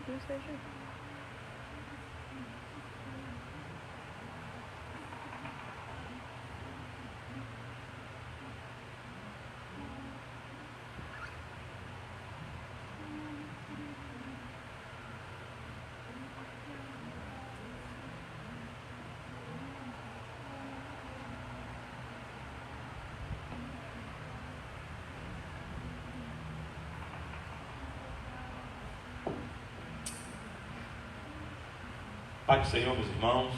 não seja. Pai do Senhor, meus irmãos,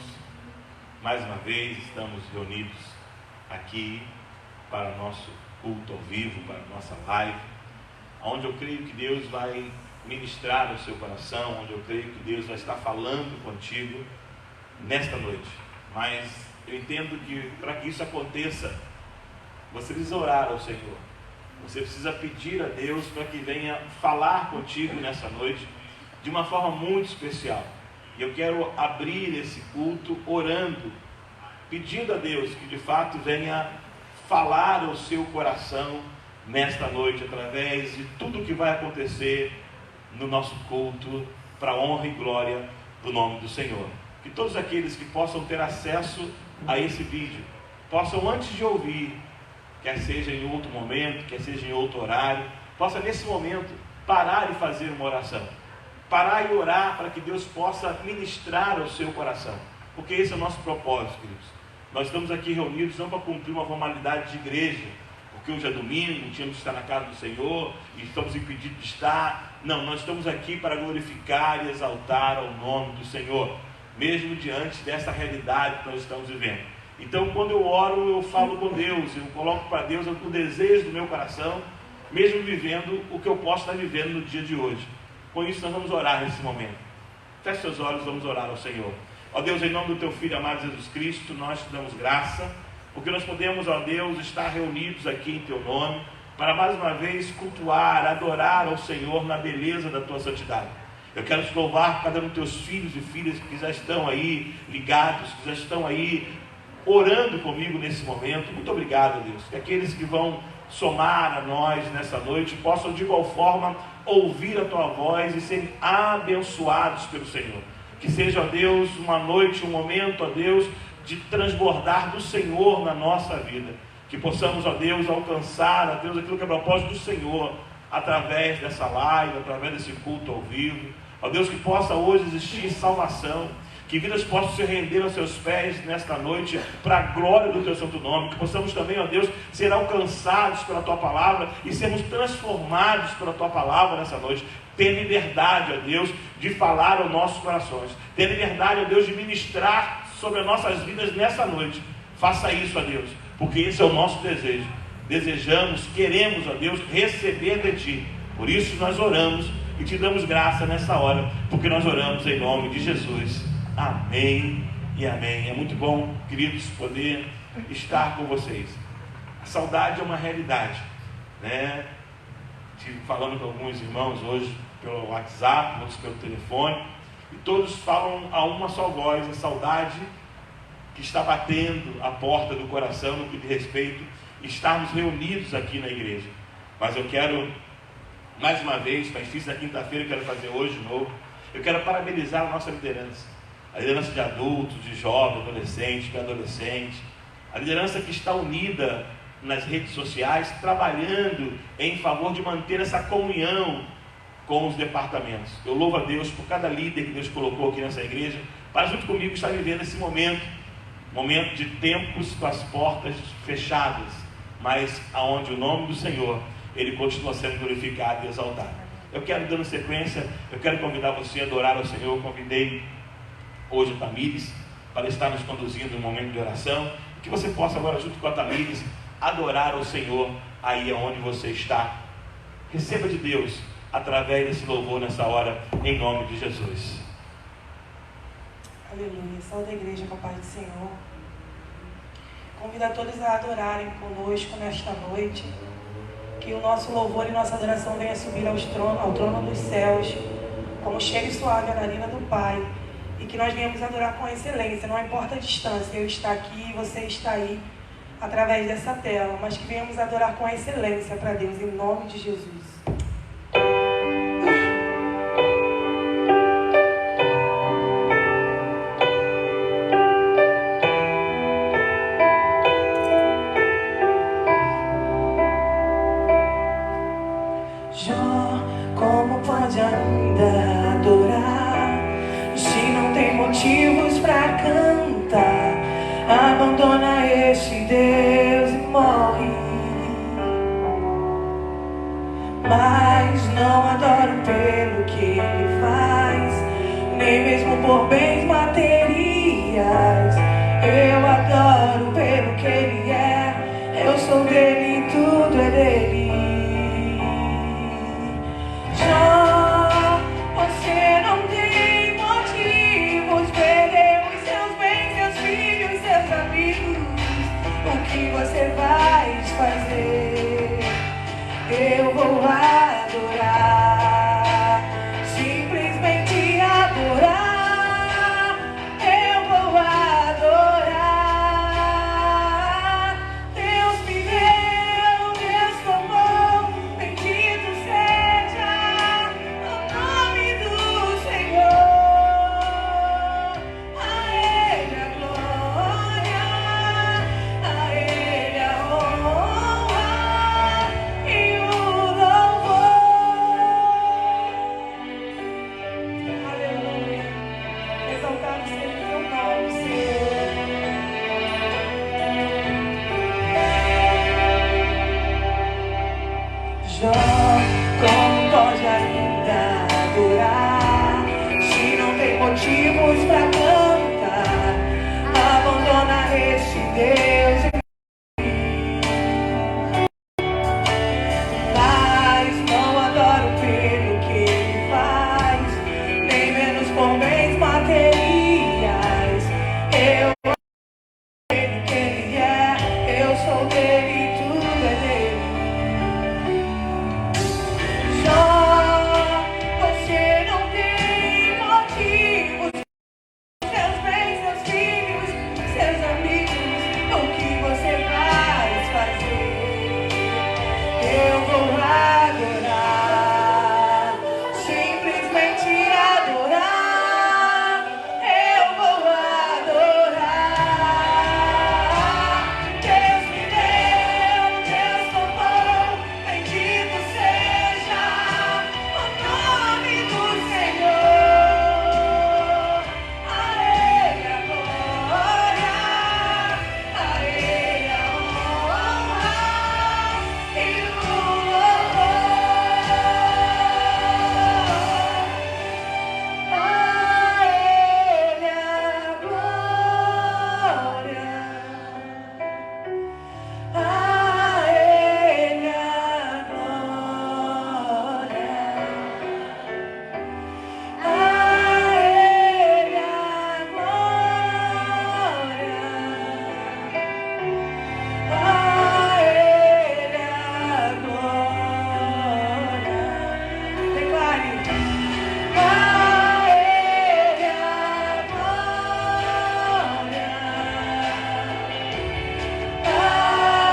mais uma vez estamos reunidos aqui para o nosso culto ao vivo, para a nossa live, onde eu creio que Deus vai ministrar ao seu coração, onde eu creio que Deus vai estar falando contigo nesta noite. Mas eu entendo que para que isso aconteça, você precisa orar ao Senhor, você precisa pedir a Deus para que venha falar contigo nessa noite de uma forma muito especial. E eu quero abrir esse culto orando, pedindo a Deus que de fato venha falar ao seu coração nesta noite, através de tudo que vai acontecer no nosso culto, para a honra e glória do nome do Senhor. Que todos aqueles que possam ter acesso a esse vídeo, possam antes de ouvir, quer seja em outro momento, quer seja em outro horário, possa nesse momento parar e fazer uma oração. Parar e orar para que Deus possa ministrar ao seu coração, porque esse é o nosso propósito, queridos. Nós estamos aqui reunidos não para cumprir uma formalidade de igreja, porque hoje é domingo, tínhamos que estar na casa do Senhor e estamos impedidos de estar. Não, nós estamos aqui para glorificar e exaltar ao nome do Senhor, mesmo diante dessa realidade que nós estamos vivendo. Então, quando eu oro, eu falo com Deus, eu coloco para Deus o desejo do meu coração, mesmo vivendo o que eu posso estar vivendo no dia de hoje. Com isso nós vamos orar nesse momento. Feche seus olhos, vamos orar ao Senhor. Ó Deus, em nome do teu Filho amado Jesus Cristo, nós te damos graça, porque nós podemos, ó Deus, estar reunidos aqui em teu nome, para mais uma vez cultuar, adorar ao Senhor na beleza da tua santidade. Eu quero te louvar por cada um dos teus filhos e filhas que já estão aí ligados, que já estão aí orando comigo nesse momento. Muito obrigado, Deus. Que aqueles que vão somar a nós nessa noite possam de igual forma ouvir a tua voz e serem abençoados pelo Senhor. Que seja, ó Deus, uma noite, um momento, ó Deus, de transbordar do Senhor na nossa vida. Que possamos, ó Deus, alcançar, ó Deus, aquilo que é propósito do Senhor, através dessa live, através desse culto ao vivo. Ó Deus, que possa hoje existir salvação, que vidas possam se render aos seus pés nesta noite, para a glória do teu santo nome. Que possamos também, ó Deus, ser alcançados pela tua palavra e sermos transformados pela tua palavra nessa noite. Ter liberdade, ó Deus, de falar aos nossos corações. Ter liberdade, ó Deus, de ministrar sobre as nossas vidas nessa noite. Faça isso, ó Deus, porque esse é o nosso desejo. Desejamos, queremos, ó Deus, receber de ti. Por isso nós oramos e te damos graça nessa hora, porque nós oramos em nome de Jesus. Amém e amém. É muito bom, queridos, poder estar com vocês. A saudade é uma realidade, né? Estive falando com alguns irmãos hoje pelo WhatsApp, outros pelo telefone, e todos falam a uma só voz, a saudade que está batendo a porta do coração no que diz respeito a estarmos reunidos aqui na igreja. Mas eu quero, mais uma vez, para fiz na quinta-feira, eu quero fazer hoje de novo, eu quero parabenizar a nossa liderança. A liderança de adultos, de jovens, adolescentes, pré-adolescentes, a liderança que está unida nas redes sociais, trabalhando em favor de manter essa comunhão com os departamentos. Eu louvo a Deus por cada líder que Deus colocou aqui nessa igreja, para junto comigo estar vivendo esse momento de tempos com as portas fechadas, mas aonde o nome do Senhor, ele continua sendo glorificado e exaltado. Eu quero, dando sequência, eu quero convidar você a adorar ao Senhor. Eu convidei hoje a Tamires para estar nos conduzindo um momento de oração, que você possa agora, junto com a Tamires, adorar ao Senhor aí onde você está. Receba de Deus através desse louvor nessa hora, em nome de Jesus. Aleluia. Saúde a igreja com a paz do Senhor. Convido a todos a adorarem conosco nesta noite, que o nosso louvor e nossa adoração venha subir ao trono dos céus, como cheiro suave à narina do Pai, e que nós venhamos adorar com excelência, não importa a distância, eu estar aqui e você está aí, através dessa tela, mas que venhamos adorar com excelência para Deus, em nome de Jesus. por bens materiais. Eu adoro pelo que Ele é. Eu sou dele, tudo é dele. Já você não tem motivos, perdeu os seus bens, seus filhos, seus amigos. O que você vai fazer? Eu vou adorar, simplesmente adorar. Eu vou adorar. Deus me deu, Deus tomou, bendito seja o nome do Senhor. A Ele a glória, a Ele a honra e o aleluia. Exaltado seja o teu nome, Senhor. Jó, como pode ainda adorar se não tem motivos pra cantar? Abandona este Deus. Mas não adoro pelo que Ele faz, nem menos por bens materiais. Eu adoro pelo que Ele é. Eu sou dele, tudo é dele. Jó, você não tem motivos, seus bens, seus filhos, seus amigos. O que você vai fazer? Eu vou adorar, simplesmente adorar. Eu vou adorar. Deus me deu, Deus tomou, bendito seja o nome do Senhor. A Ele a glória, a Ele a honra e o louvor. A Ele a glória, a Ele a glória, a Ele a glória, a Ele a glória. Declare. A Ele a glória, a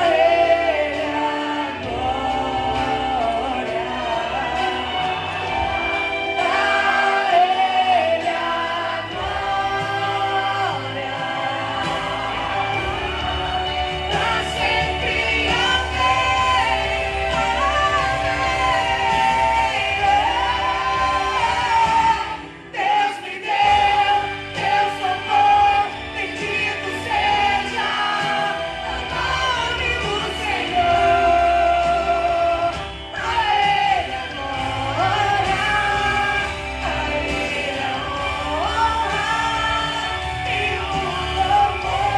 Ele a glória, a Ele a glória, pra sempre. Deus me deu, Deus tomou, bendito seja o nome do Senhor. A Ele a glória, a Ele a honra e o louvor.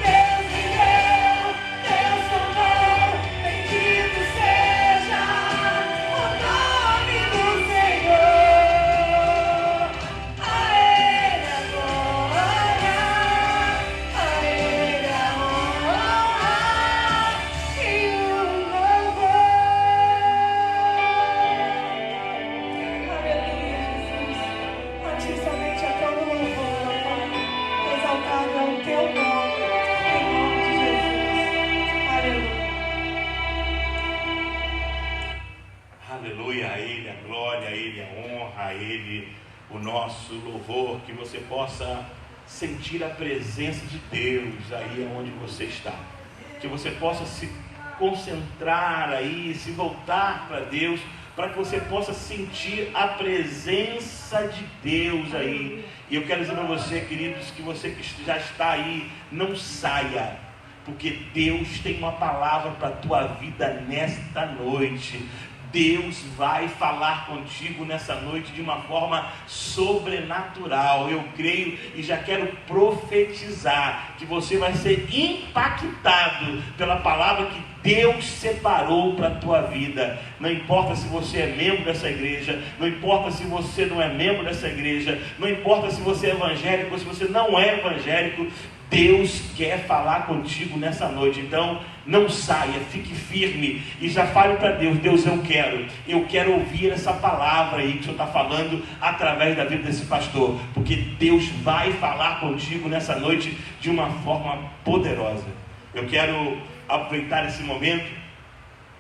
Deus me deu, Deus tomou, bendito seja o nome do Senhor. A Ele a glória, a Ele a honra e o louvor. Aleluia, Jesus. A Ti somente a todo louvor, ó Pai. Exaltado é o Teu nome, em nome de Jesus. Aleluia. Aleluia, a Ele a glória, a Ele a honra, a Ele o nosso louvor. Que você possa sentir a presença de Deus aí onde você está. Que você possa se concentrar aí, se voltar para Deus, para que você possa sentir a presença de Deus aí. E eu quero dizer para você, queridos, que você que já está aí, não saia, porque Deus tem uma palavra para a tua vida nesta noite. Deus vai falar contigo nessa noite de uma forma sobrenatural. Eu creio e já quero profetizar que você vai ser impactado pela palavra que Deus separou para a tua vida. Não importa se você é membro dessa igreja, não importa se você não é membro dessa igreja, não importa se você é evangélico ou se você não é evangélico, Deus quer falar contigo nessa noite. Então não saia, fique firme e já fale para Deus: Deus, eu quero ouvir essa palavra aí que o Senhor está falando através da vida desse pastor, porque Deus vai falar contigo nessa noite de uma forma poderosa. Eu quero aproveitar esse momento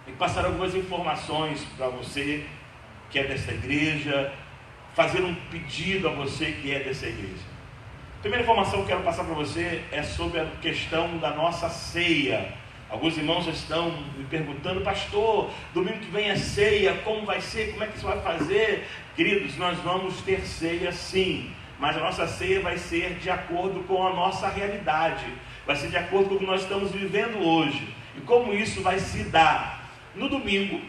e passar algumas informações para você que é dessa igreja, fazer um pedido a você que é dessa igreja. A primeira informação que eu quero passar para você é sobre a questão da nossa ceia. Alguns irmãos estão me perguntando: pastor, domingo que vem é ceia, como vai ser, como é que você vai fazer? Queridos, nós vamos ter ceia sim, mas a nossa ceia vai ser de acordo com a nossa realidade, vai ser de acordo com o que nós estamos vivendo hoje. E como isso vai se dar? No domingo,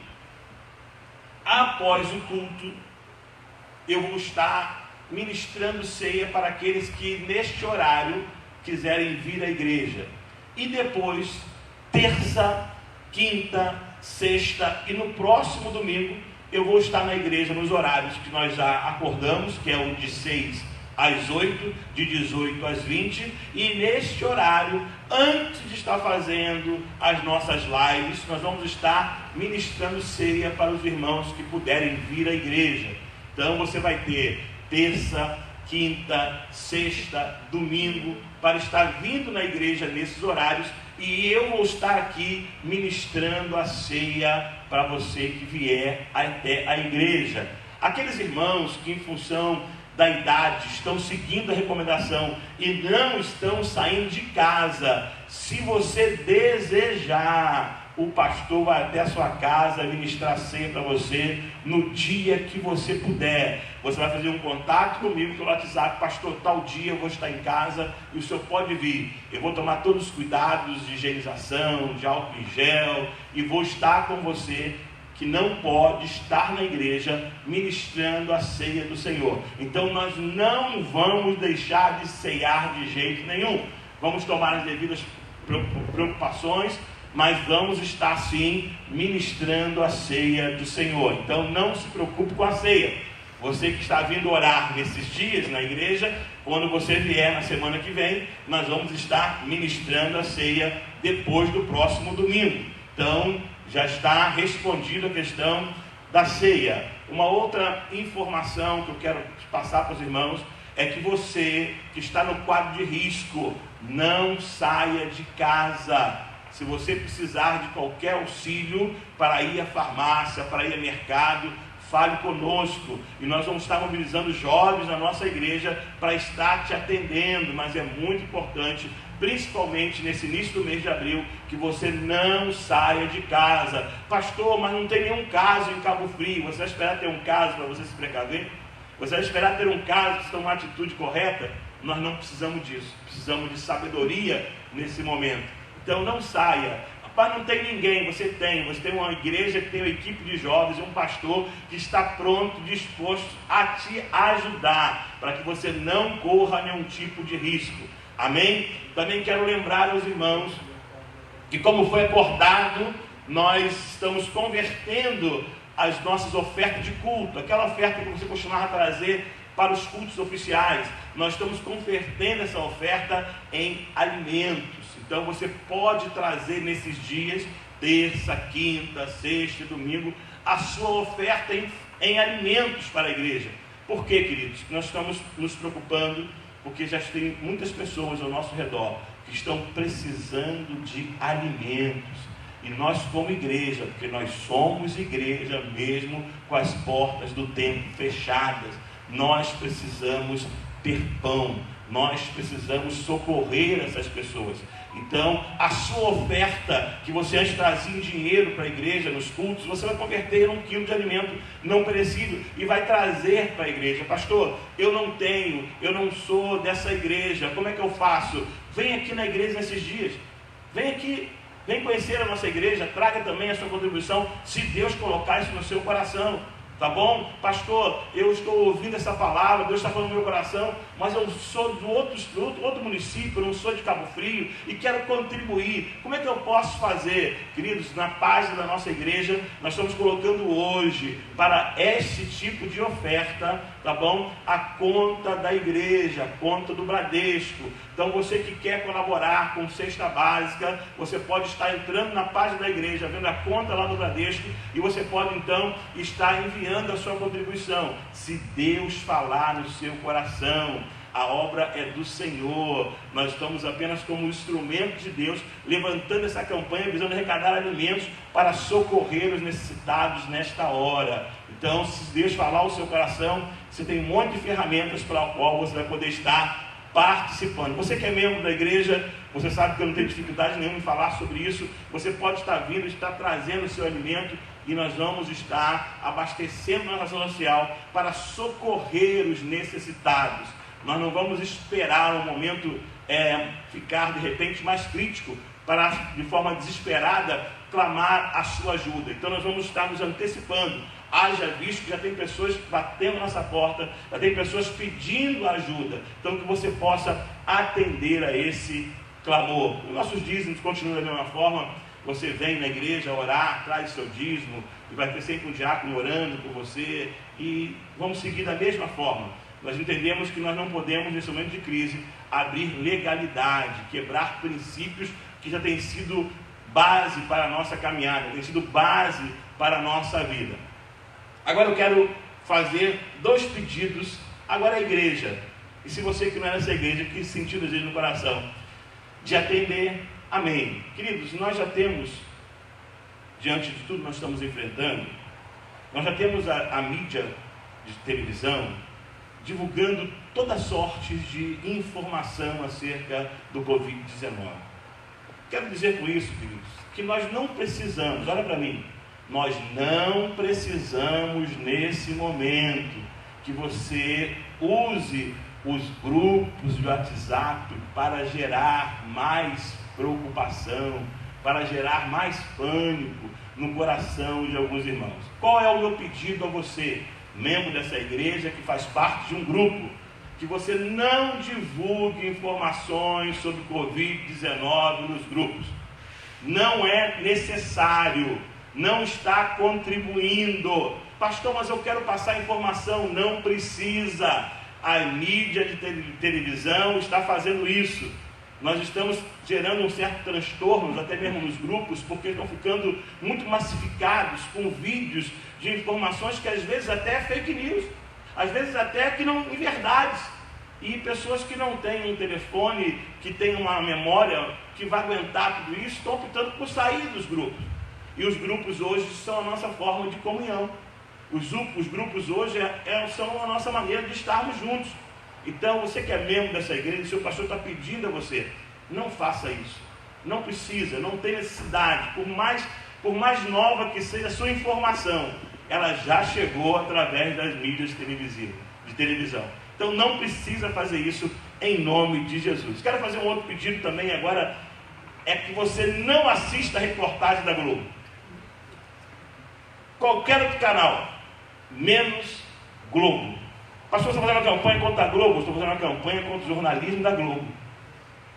após o culto, eu vou estar ministrando ceia para aqueles que neste horário quiserem vir à igreja. E depois, terça, quinta, sexta e no próximo domingo, eu vou estar na igreja nos horários que nós já acordamos, que é o de 6 às 8, de 18 às 20, e neste horário, antes de estar fazendo as nossas lives, nós vamos estar ministrando ceia para os irmãos que puderem vir à igreja. Então você vai ter terça, quinta, sexta, domingo, para estar vindo na igreja nesses horários, e eu vou estar aqui ministrando a ceia para você que vier até a igreja. Aqueles irmãos que, em função da idade, estão seguindo a recomendação e não estão saindo de casa, se você desejar, o pastor vai até a sua casa ministrar ceia para você no dia que você puder. Você vai fazer um contato comigo pelo WhatsApp: pastor, tal dia eu vou estar em casa e o senhor pode vir. Eu vou tomar todos os cuidados de higienização, de álcool em gel, e vou estar com você que não pode estar na igreja ministrando a ceia do Senhor. Então nós não vamos deixar de ceiar de jeito nenhum. Vamos tomar as devidas preocupações, mas vamos estar sim ministrando a ceia do Senhor. Então não se preocupe com a ceia. Você que está vindo orar nesses dias na igreja, quando você vier na semana que vem, nós vamos estar ministrando a ceia depois do próximo domingo. Então já está respondida a questão da ceia. Uma outra informação que eu quero passar para os irmãos é que você que está no quadro de risco, não saia de casa. Se você precisar de qualquer auxílio para ir à farmácia, para ir ao mercado, fale conosco, e nós vamos estar mobilizando jovens na nossa igreja para estar te atendendo. Mas é muito importante, principalmente nesse início do mês de abril, que você não saia de casa. Pastor, mas não tem nenhum caso em Cabo Frio. Você vai esperar ter um caso para você se precaver? Você vai esperar ter um caso para tomar uma atitude correta? Nós não precisamos disso. Precisamos de sabedoria nesse momento. Então não saia. Rapaz, não tem ninguém. Você tem uma igreja que tem uma equipe de jovens, um pastor que está pronto, disposto a te ajudar, para que você não corra nenhum tipo de risco. Amém? Também quero lembrar aos irmãos que, como foi acordado, nós estamos convertendo as nossas ofertas de culto, aquela oferta que você costumava trazer para os cultos oficiais. Nós estamos convertendo essa oferta em alimentos. Então você pode trazer nesses dias, terça, quinta, sexta e domingo, a sua oferta em alimentos para a igreja. Por quê, queridos? Nós estamos nos preocupando porque já tem muitas pessoas ao nosso redor que estão precisando de alimentos. E nós, como igreja, porque nós somos igreja mesmo com as portas do templo fechadas, nós precisamos ter pão, nós precisamos socorrer essas pessoas. Então, a sua oferta, que você antes trazia em dinheiro para a igreja, nos cultos, você vai converter em 1 quilo de alimento não perecível e vai trazer para a igreja. Pastor, eu não sou dessa igreja, como é que eu faço? Vem aqui na igreja nesses dias, vem aqui, Vem conhecer a nossa igreja, traga também a sua contribuição, se Deus colocar isso no seu coração. Tá bom? Pastor, eu estou ouvindo essa palavra, Deus está falando no meu coração, mas eu sou do outro município, eu não sou de Cabo Frio e quero contribuir. Como é que eu posso fazer? Queridos, na página da nossa igreja, nós estamos colocando hoje para este tipo de oferta, tá bom? A conta da igreja, a conta do Bradesco. Então você que quer colaborar com cesta básica, você pode estar entrando na página da igreja, vendo a conta lá do Bradesco, e você pode então estar enviando a sua contribuição. Se Deus falar no seu coração, a obra é do Senhor. Nós estamos apenas como instrumento de Deus, levantando essa campanha, visando arrecadar alimentos para socorrer os necessitados nesta hora. Então, se Deus falar o seu coração, você tem um monte de ferramentas para o qual você vai poder estar participando. Você que é membro da igreja, você sabe que eu não tenho dificuldade nenhuma em falar sobre isso. Você pode estar vindo, estar trazendo o seu alimento, e nós vamos estar abastecendo nossa ação social para socorrer os necessitados. Nós não vamos esperar um momento ficar de repente mais crítico para, de forma desesperada, clamar a sua ajuda. Então nós vamos estar nos antecipando. Haja visto que já tem pessoas batendo na nossa porta, já tem pessoas pedindo ajuda. Então que você possa atender a esse clamor. Os nossos dízimos continuam da mesma forma. Você vem na igreja orar, traz seu dízimo, e vai ter sempre um diácono orando por você, e vamos seguir da mesma forma. Nós entendemos que nós não podemos, nesse momento de crise, abrir legalidade, quebrar princípios que já têm sido base para a nossa caminhada, têm sido base para a nossa vida. Agora eu quero fazer 2 pedidos agora à igreja. E se você que não é nessa igreja, que sentiu desejo no coração de atender, amém. Queridos, nós já temos, diante de tudo que nós estamos enfrentando, nós já temos a mídia de televisão divulgando toda sorte de informação acerca do Covid-19. Quero dizer com isso, queridos, que nós não precisamos, olha para mim, nós não precisamos nesse momento que você use os grupos de WhatsApp para gerar mais preocupação, para gerar mais pânico no coração de alguns irmãos. Qual é o meu pedido a você, membro dessa igreja que faz parte de um grupo? Que você não divulgue informações sobre Covid-19 nos grupos. Não é necessário, não está contribuindo. Pastor, mas eu quero passar informação. Não precisa. A mídia de televisão está fazendo isso. Nós estamos gerando um certo transtorno, até mesmo nos grupos, porque estão ficando muito massificados com vídeos de informações que às vezes até é fake news, às vezes até que não inverdades, e pessoas que não têm um telefone, que têm uma memória que vai aguentar tudo isso, estão optando por sair dos grupos. E os grupos hoje são a nossa forma de comunhão. Os grupos hoje são a nossa maneira de estarmos juntos. Então, você que é membro dessa igreja, o seu pastor está pedindo a você, não faça isso. Não precisa, não tem necessidade. Por mais nova que seja a sua informação, ela já chegou através das mídias de televisão. Então, não precisa fazer isso em nome de Jesus. Quero fazer um outro pedido também agora, é que você não assista a reportagem da Globo. Qualquer outro canal, menos Globo. Pastor, estou fazendo uma campanha contra a Globo, estou fazendo uma campanha contra o jornalismo da Globo.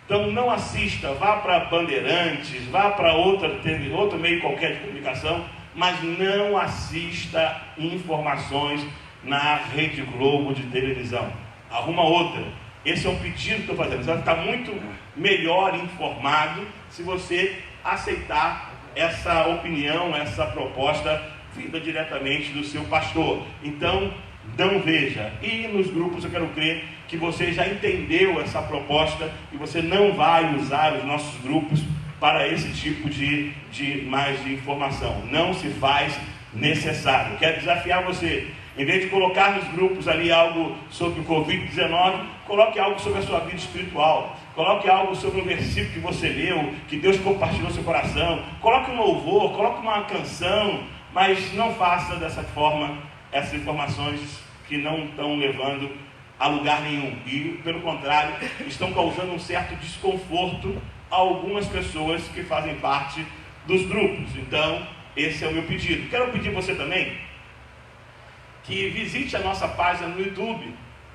Então não assista, vá para Bandeirantes, vá para outro meio qualquer de comunicação, mas não assista informações na Rede Globo de televisão. Arruma outra. Esse é um pedido que estou fazendo. Você vai ficar muito melhor informado se você aceitar essa opinião, essa proposta vinda diretamente do seu pastor. Então, não veja. E nos grupos eu quero crer que você já entendeu essa proposta e você não vai usar os nossos grupos para esse tipo de informação. Não se faz necessário. Quero desafiar você, em vez de colocar nos grupos ali algo sobre o Covid-19, coloque algo sobre a sua vida espiritual. Coloque algo sobre um versículo que você leu, que Deus compartilhou no seu coração. Coloque um louvor, coloque uma canção, mas não faça dessa forma essas informações que não estão levando a lugar nenhum. E, pelo contrário, estão causando um certo desconforto algumas pessoas que fazem parte dos grupos. Então, esse é o meu pedido. Quero pedir você também que visite a nossa página no YouTube.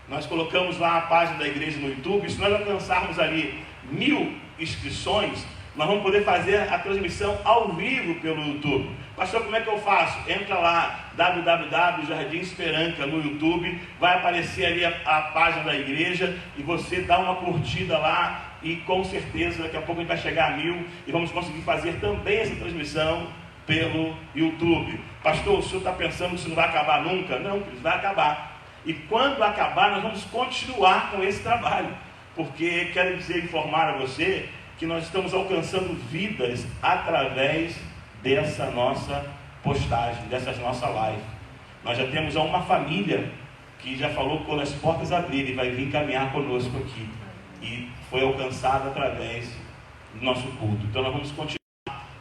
Nós colocamos lá a página da igreja no YouTube. Se nós alcançarmos ali 1000 inscrições, nós vamos poder fazer a transmissão ao vivo pelo YouTube. Pastor, como é que eu faço? Entra lá, www.Jardim Esperança no YouTube, vai aparecer ali a página da igreja e você dá uma curtida lá e com certeza daqui a pouco a gente vai chegar a 1000 e vamos conseguir fazer também essa transmissão pelo YouTube. Pastor, o senhor está pensando que isso não vai acabar nunca? Não, isso vai acabar. E quando acabar, nós vamos continuar com esse trabalho, porque quero dizer, informar a você que nós estamos alcançando vidas através dessa nossa postagem, dessas nossas lives. Nós já temos uma família que já falou que quando as portas abrirem, vai vir caminhar conosco aqui. E foi alcançada através do nosso culto. Então nós vamos continuar.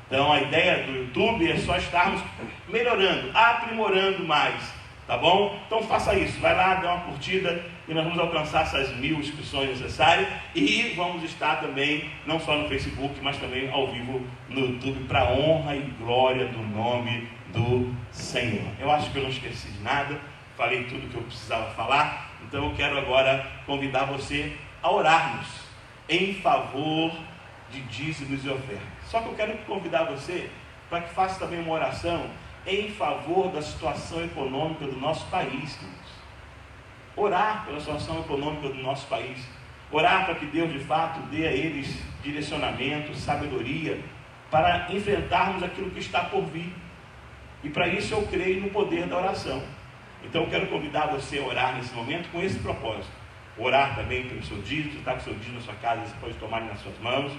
Então a ideia do YouTube é só estarmos melhorando, aprimorando mais. Tá bom? Então faça isso, vai lá, dá uma curtida e nós vamos alcançar essas 1000 inscrições necessárias e vamos estar também, não só no Facebook, mas também ao vivo no YouTube, para a honra e glória do nome do Senhor. Eu acho que eu não esqueci de nada, falei tudo que eu precisava falar, então eu quero agora convidar você a orarmos em favor de dízimos e ofertas. Só que eu quero convidar você para que faça também uma oração em favor da situação econômica do nosso país, queridos. Orar pela situação econômica do nosso país. Orar para que Deus de fato dê a eles direcionamento, sabedoria, para enfrentarmos aquilo que está por vir. E para isso eu creio no poder da oração. Então eu quero convidar você a orar nesse momento com esse propósito. Orar também pelo seu dízimo, está com o seu dízimo na sua casa, você pode tomar nas suas mãos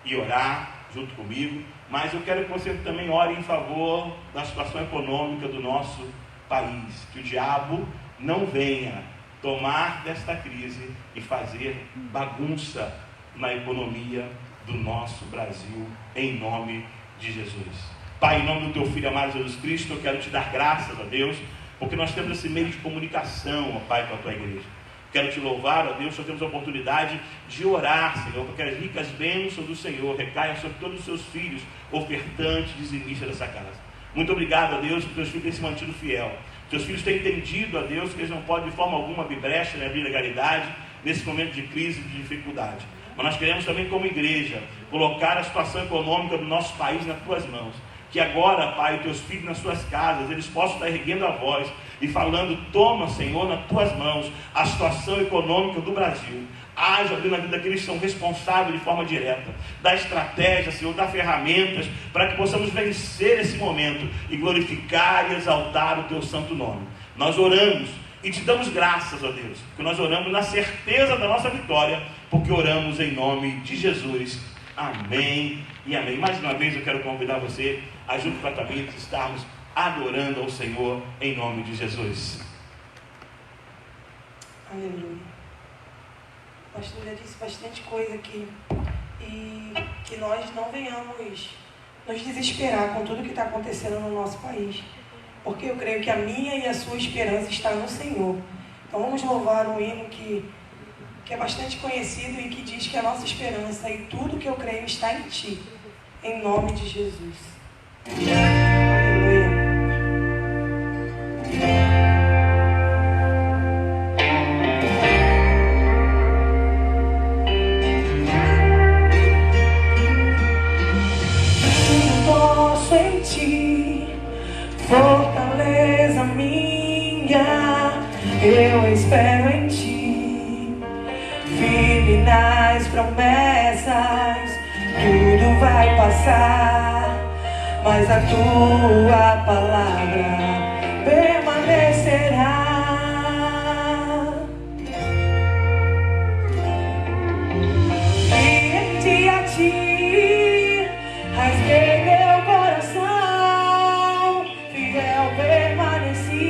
e orar junto comigo. Mas eu quero que você também ore em favor da situação econômica do nosso país. Que o diabo não venha tomar desta crise e fazer bagunça na economia do nosso Brasil, em nome de Jesus. Pai, em nome do teu Filho amado Jesus Cristo, eu quero te dar graças a Deus, porque nós temos esse meio de comunicação, ó Pai, com a tua igreja. Quero te louvar, ó Deus, nós temos a oportunidade de orar, Senhor, para que as ricas bênçãos do Senhor recaiam sobre todos os seus filhos, ofertantes, dizimistas dessa casa. Muito obrigado, ó Deus, que teus filhos têm se mantido fiel. Teus filhos têm entendido, ó Deus, que eles não podem de forma alguma abrir brecha, abrir legalidade, nesse momento de crise, de dificuldade. Mas nós queremos também, como igreja, colocar a situação econômica do nosso país nas tuas mãos. Que agora, Pai, teus filhos nas suas casas, eles possam estar erguendo a voz e falando: toma, Senhor, nas tuas mãos a situação econômica do Brasil. Haja, Deus, na vida daqueles que são responsáveis de forma direta. Dá estratégia, Senhor, dá ferramentas para que possamos vencer esse momento e glorificar e exaltar o teu santo nome. Nós oramos e te damos graças, ó Deus, porque nós oramos na certeza da nossa vitória, porque oramos em nome de Jesus. Amém e amém. Mais uma vez eu quero convidar você a junto com a Tamires estarmos adorando ao Senhor em nome de Jesus. Aleluia. O pastor já disse bastante coisa aqui, e que nós não venhamos nos desesperar com tudo que está acontecendo no nosso país, porque eu creio que a minha e a sua esperança está no Senhor. Então vamos louvar um hino que é bastante conhecido e que diz que a nossa esperança e tudo que eu creio está em Ti, em nome de Jesus. Aleluia. Posso em Ti, fortaleza minha, eu espero em Ti. Firme nas promessas, tudo vai passar, mas a tua palavra permanecerá. E em a Ti rasguei meu coração, fiel permaneci,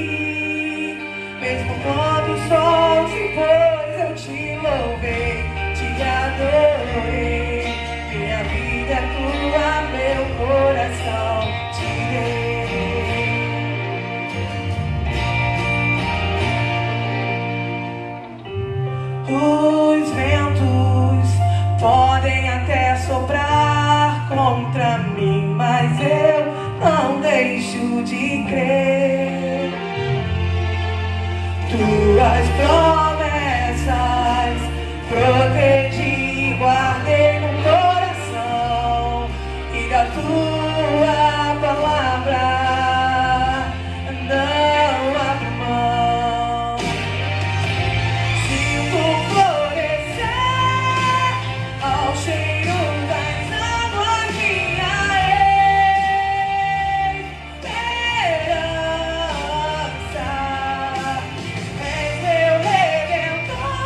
mesmo quando o sol se pôs, eu te louvei, te adorei. Minha vida é tua, meu coração te dei. contra mim, mas eu não deixo de crer. Tuas promessas protegi, guardei no coração, e da tua palavra não abro mão. Sinto florescer ao cheiro das águas minha esperança. És meu redentor,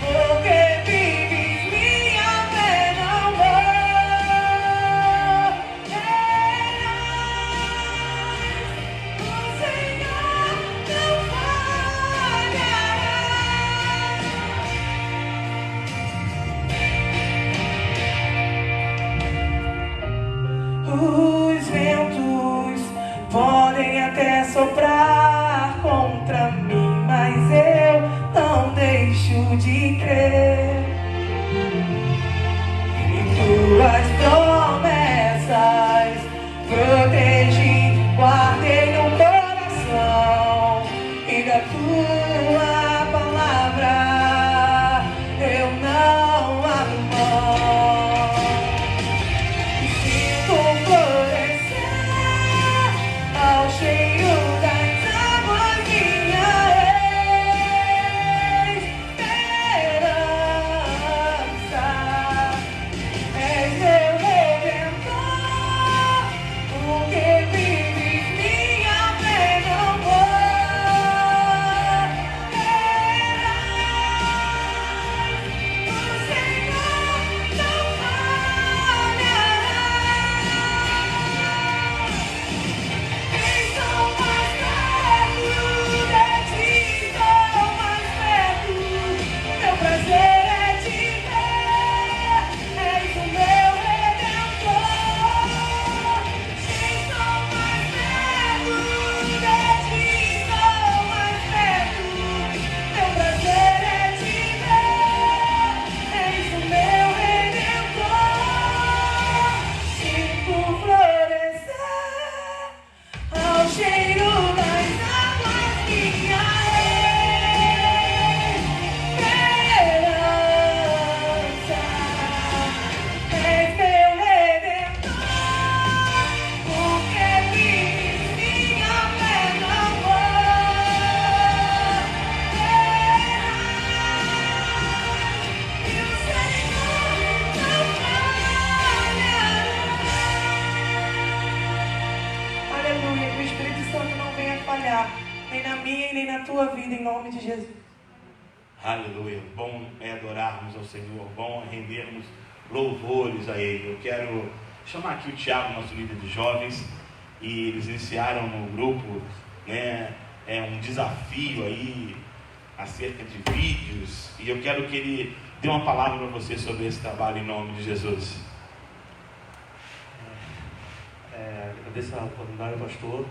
porque vives minha fé não morrerás. O Senhor não falhará. Os ventos podem até soprar contra mim, mas eu não deixo de crer. E tuas promessas protegi, guardei no coração, e da tua palavra eu não abro mão. Sinto florescer ao cheiro das águas minha esperança. És meu redentor, porque vives minha fé não morrerás. O Senhor não falhará. Estou mais perto de ti, estou mais perto. Meu prazer é te ver, és o meu redentor. Estou mais perto de ti, estou mais perto. Meu prazer é te ver, és o meu redentor. Sinto florescer ao cheiro das águas minha esperança. És meu redentor, porque vives minha fé não morrerás. E o Senhor não falhará. Aleluia, que o Espírito Santo não venha falhar, nem na minha e nem na tua vida, em nome de Jesus. Aleluia. Bom é adorarmos ao Senhor, bom é rendermos louvores a Ele. Eu quero chamar aqui o Tiago, nosso líder de jovens, e eles iniciaram no grupo, né, um desafio aí acerca de vídeos, e eu quero que ele dê uma palavra para você sobre esse trabalho em nome de Jesus. Agradeço a oportunidade, pastor.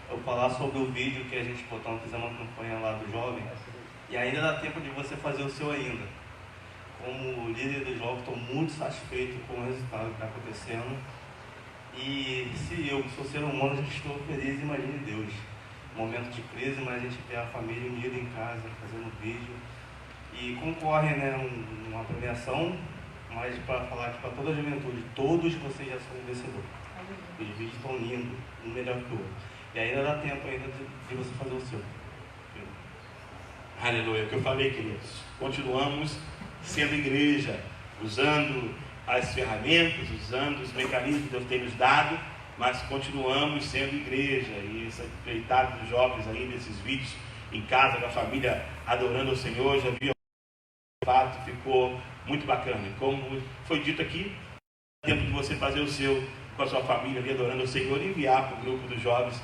Eu falar sobre o vídeo que a gente botou, fizemos uma campanha lá do jovem, e ainda dá tempo de você fazer o seu ainda. Como líder do jovem, estou muito satisfeito com o resultado que está acontecendo. E se eu, que sou ser humano, já estou feliz, imagine Deus. Momento de crise, mas a gente vê a família unida em casa, fazendo vídeo. E concorre, né, uma premiação, mas para falar aqui para toda a juventude, todos vocês já são vencedores. Os vídeos estão lindos, um melhor que o outro. E ainda dá tempo ainda de você fazer o seu. Aleluia. É o que eu falei, queridos. Continuamos sendo igreja, usando as ferramentas, usando os mecanismos que Deus tem nos dado, mas continuamos sendo igreja. E essa empreitada dos jovens aí, nesses vídeos em casa, da família adorando ao Senhor, já vi, de fato, ficou muito bacana. E como foi dito aqui, é tempo de você fazer o seu com a sua família ali adorando ao Senhor, e enviar para o grupo dos jovens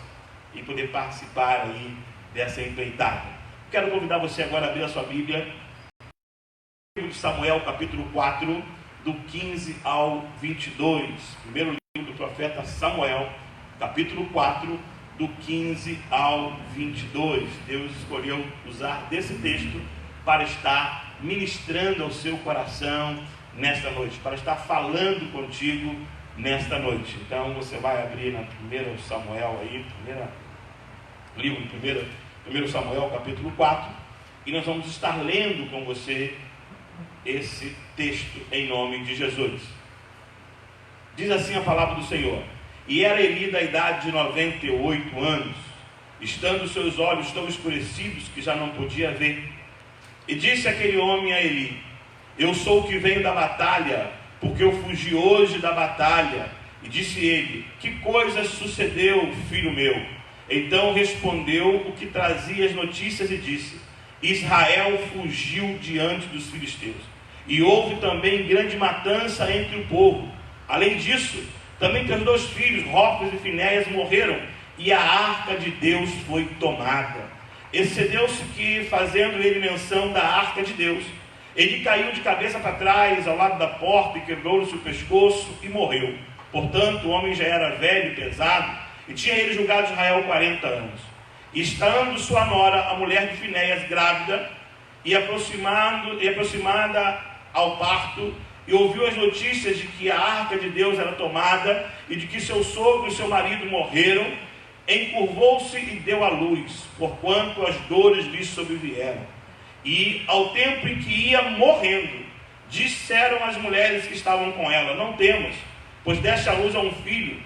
e poder participar aí dessa empreitada. Quero convidar você agora a abrir a sua Bíblia, livro de Samuel, capítulo 4, do 15 ao 22. Primeiro livro do profeta Samuel, capítulo 4, do 15 ao 22. Deus escolheu usar desse texto para estar ministrando ao seu coração nesta noite, para estar falando contigo nesta noite. Então você vai abrir na 1 Samuel aí, livro 1 Samuel, capítulo 4, e nós vamos estar lendo com você esse texto em nome de Jesus. Diz assim a palavra do Senhor: e era Eli da idade de 98 anos, estando seus olhos tão escurecidos que já não podia ver. E disse aquele homem a Eli: eu sou o que venho da batalha, porque eu fugi hoje da batalha. E disse ele: que coisa sucedeu, filho meu? Então respondeu o que trazia as notícias e disse: Israel fugiu diante dos filisteus, e houve também grande matança entre o povo. Além disso, também teus 2 filhos, Hofni e Finéias, morreram, e a arca de Deus foi tomada. Excedeu-se que, fazendo ele menção da arca de Deus, ele caiu de cabeça para trás, ao lado da porta, e quebrou-se o pescoço, e morreu. Portanto, o homem já era velho e pesado, e tinha ele julgado Israel 40 anos. E estando sua nora, a mulher de Finéias, grávida, e aproximada ao parto, e ouviu as notícias de que a arca de Deus era tomada, e de que seu sogro e seu marido morreram, encurvou-se e deu à luz, porquanto as dores lhe sobrevieram. E ao tempo em que ia morrendo, disseram as mulheres que estavam com ela: não temas, pois deste à luz a um filho.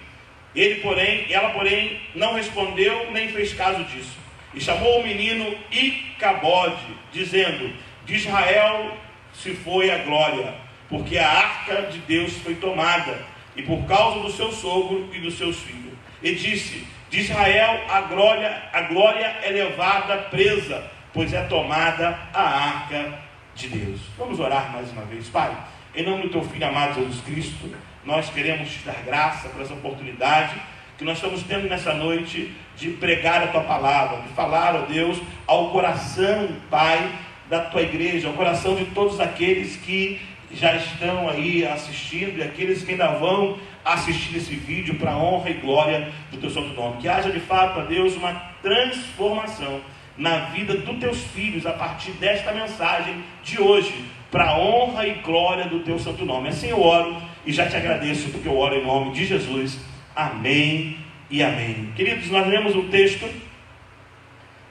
Ela, porém, não respondeu nem fez caso disso. E chamou o menino Icabode, dizendo: de Israel se foi a glória, porque a arca de Deus foi tomada, e por causa do seu sogro e dos seus filhos. E disse: de Israel a glória é levada presa, pois é tomada a arca de Deus. Vamos orar mais uma vez. Pai, em nome do teu Filho amado Jesus Cristo, nós queremos te dar graça por essa oportunidade que nós estamos tendo nessa noite de pregar a tua palavra, de falar, ó Deus, ao coração, Pai, da tua igreja, ao coração de todos aqueles que já estão aí assistindo e aqueles que ainda vão assistir esse vídeo para a honra e glória do teu santo nome. Que haja de fato, ó Deus, uma transformação na vida dos teus filhos a partir desta mensagem de hoje, para a honra e glória do teu santo nome. Assim eu oro e já te agradeço, porque eu oro em nome de Jesus. Amém e amém. Queridos, nós lemos um texto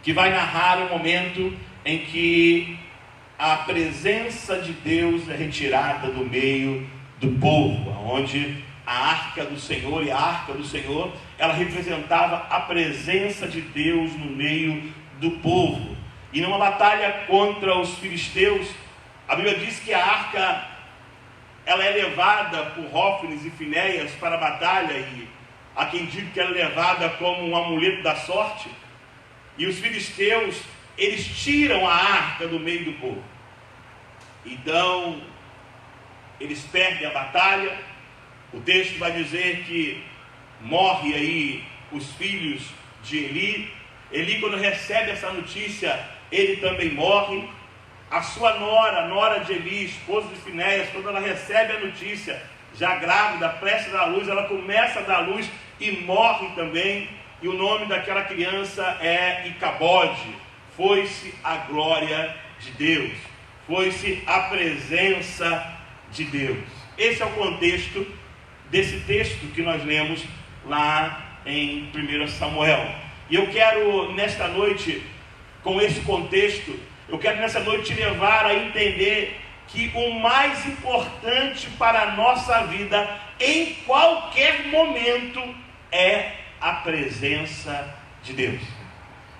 que vai narrar um momento em que a presença de Deus é retirada do meio do povo, onde a arca do Senhor, e a arca do Senhor, ela representava a presença de Deus no meio do povo. E numa batalha contra os filisteus, a Bíblia diz que a arca, ela é levada por Hofni e Finéias para a batalha, e há quem diga que ela é levada como um amuleto da sorte. E os filisteus, eles tiram a arca do meio do povo. Então, eles perdem a batalha. O texto vai dizer que morre aí os filhos de Eli. Eli, quando recebe essa notícia, ele também morre. A sua nora, a nora de Eli, esposa de Finéias, quando ela recebe a notícia, já grávida, prestes a dar luz, ela começa a dar luz e morre também. E o nome daquela criança é Icabode. Foi-se a glória de Deus, foi-se a presença de Deus. Esse é o contexto desse texto que nós lemos lá em 1 Samuel. E eu quero nesta noite, com esse contexto, eu quero nessa noite te levar a entender que o mais importante para a nossa vida, em qualquer momento, é a presença de Deus.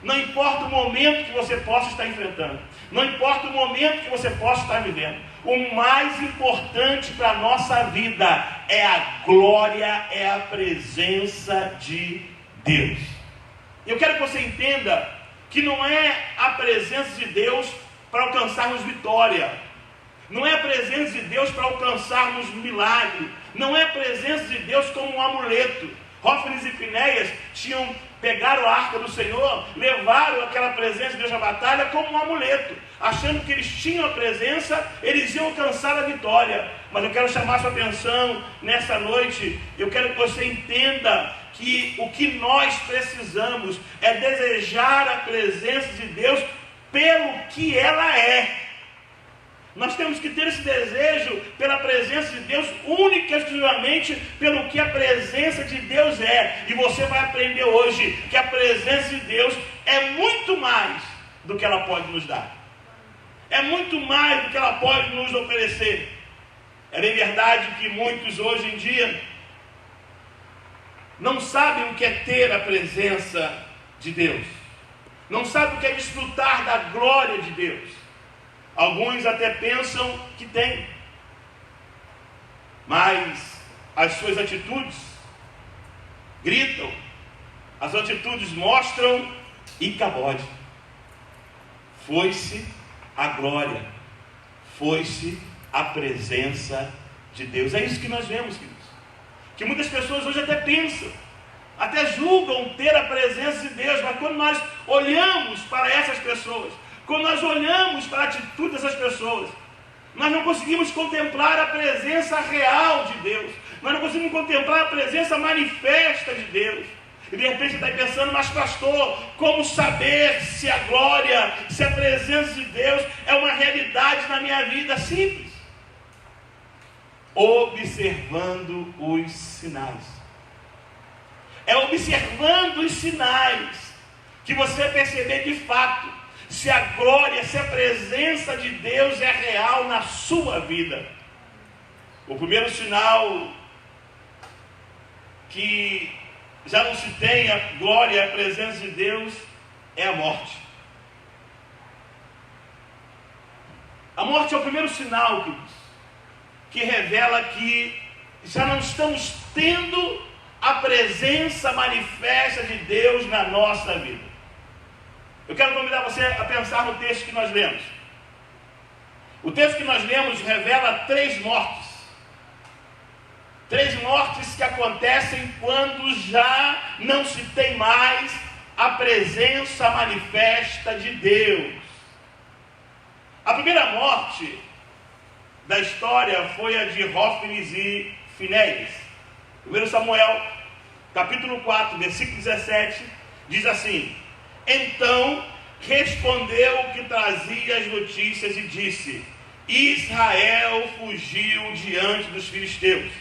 Não importa o momento que você possa estar enfrentando, não importa o momento que você possa estar vivendo, o mais importante para a nossa vida é a glória, é a presença de Deus. Eu quero que você entenda que não é a presença de Deus para alcançarmos vitória, não é a presença de Deus para alcançarmos milagre, não é a presença de Deus como um amuleto. Hofni e Finéias pegaram a arca do Senhor, levaram aquela presença de Deus na batalha como um amuleto, achando que eles tinham a presença, eles iam alcançar a vitória. Mas eu quero chamar sua atenção nessa noite, eu quero que você entenda que o que nós precisamos é desejar a presença de Deus pelo que ela é. Nós temos que ter esse desejo pela presença de Deus, única e exclusivamente pelo que a presença de Deus é. E você vai aprender hoje que a presença de Deus é muito mais do que ela pode nos dar. É muito mais do que ela pode nos oferecer. É bem verdade que muitos hoje em dia não sabem o que é ter a presença de Deus. Não sabem o que é desfrutar da glória de Deus. Alguns até pensam que tem. Mas as suas atitudes gritam. As atitudes mostram e cabode. Foi-se a glória. Foi-se a presença de Deus. É isso que nós vemos, queridos. Que muitas pessoas hoje até pensam, até julgam ter a presença de Deus, mas quando nós olhamos para essas pessoas, quando nós olhamos para a atitude dessas pessoas, nós não conseguimos contemplar a presença real de Deus, nós não conseguimos contemplar a presença manifesta de Deus. E de repente você está pensando, mas pastor, como saber se a glória, se a presença de Deus é uma realidade na minha vida? Simples. Observando os sinais. É observando os sinais que você vai perceber de fato se a glória, se a presença de Deus é real na sua vida. O primeiro sinal que já não se tem a glória, a presença de Deus, é a morte. A morte é o primeiro sinal, queridos, que revela que já não estamos tendo a presença manifesta de Deus na nossa vida. Eu quero convidar você a pensar no texto que nós lemos. O texto que nós lemos revela 3 mortes. 3 mortes que acontecem quando já não se tem mais a presença manifesta de Deus. A primeira morte da história foi a de Hófnis e Finéias. 1 Samuel, capítulo 4, versículo 17, diz assim: Então respondeu o que trazia as notícias e disse: Israel fugiu diante dos filisteus.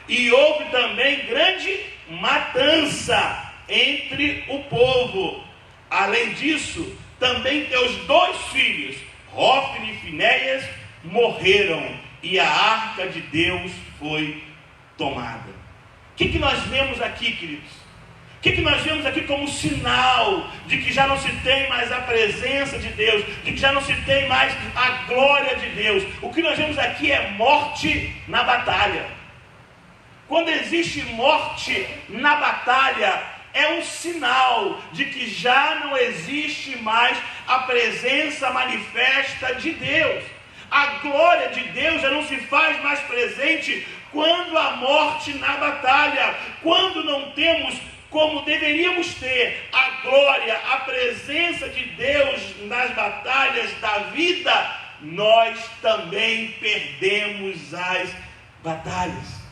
E houve também grande matança entre o povo. Além disso, também teus 2 filhos, Hófni e Finéias, morreram, e a arca de Deus foi tomada. O que nós vemos aqui, queridos? O que nós vemos aqui como sinal de que já não se tem mais a presença de Deus, de que já não se tem mais a glória de Deus? O que nós vemos aqui é morte na batalha. Quando existe morte na batalha, é um sinal de que já não existe mais a presença manifesta de Deus. A glória de Deus já não se faz mais presente quando há morte na batalha, quando não temos como deveríamos ter a glória, a presença de Deus nas batalhas da vida, nós também perdemos as batalhas.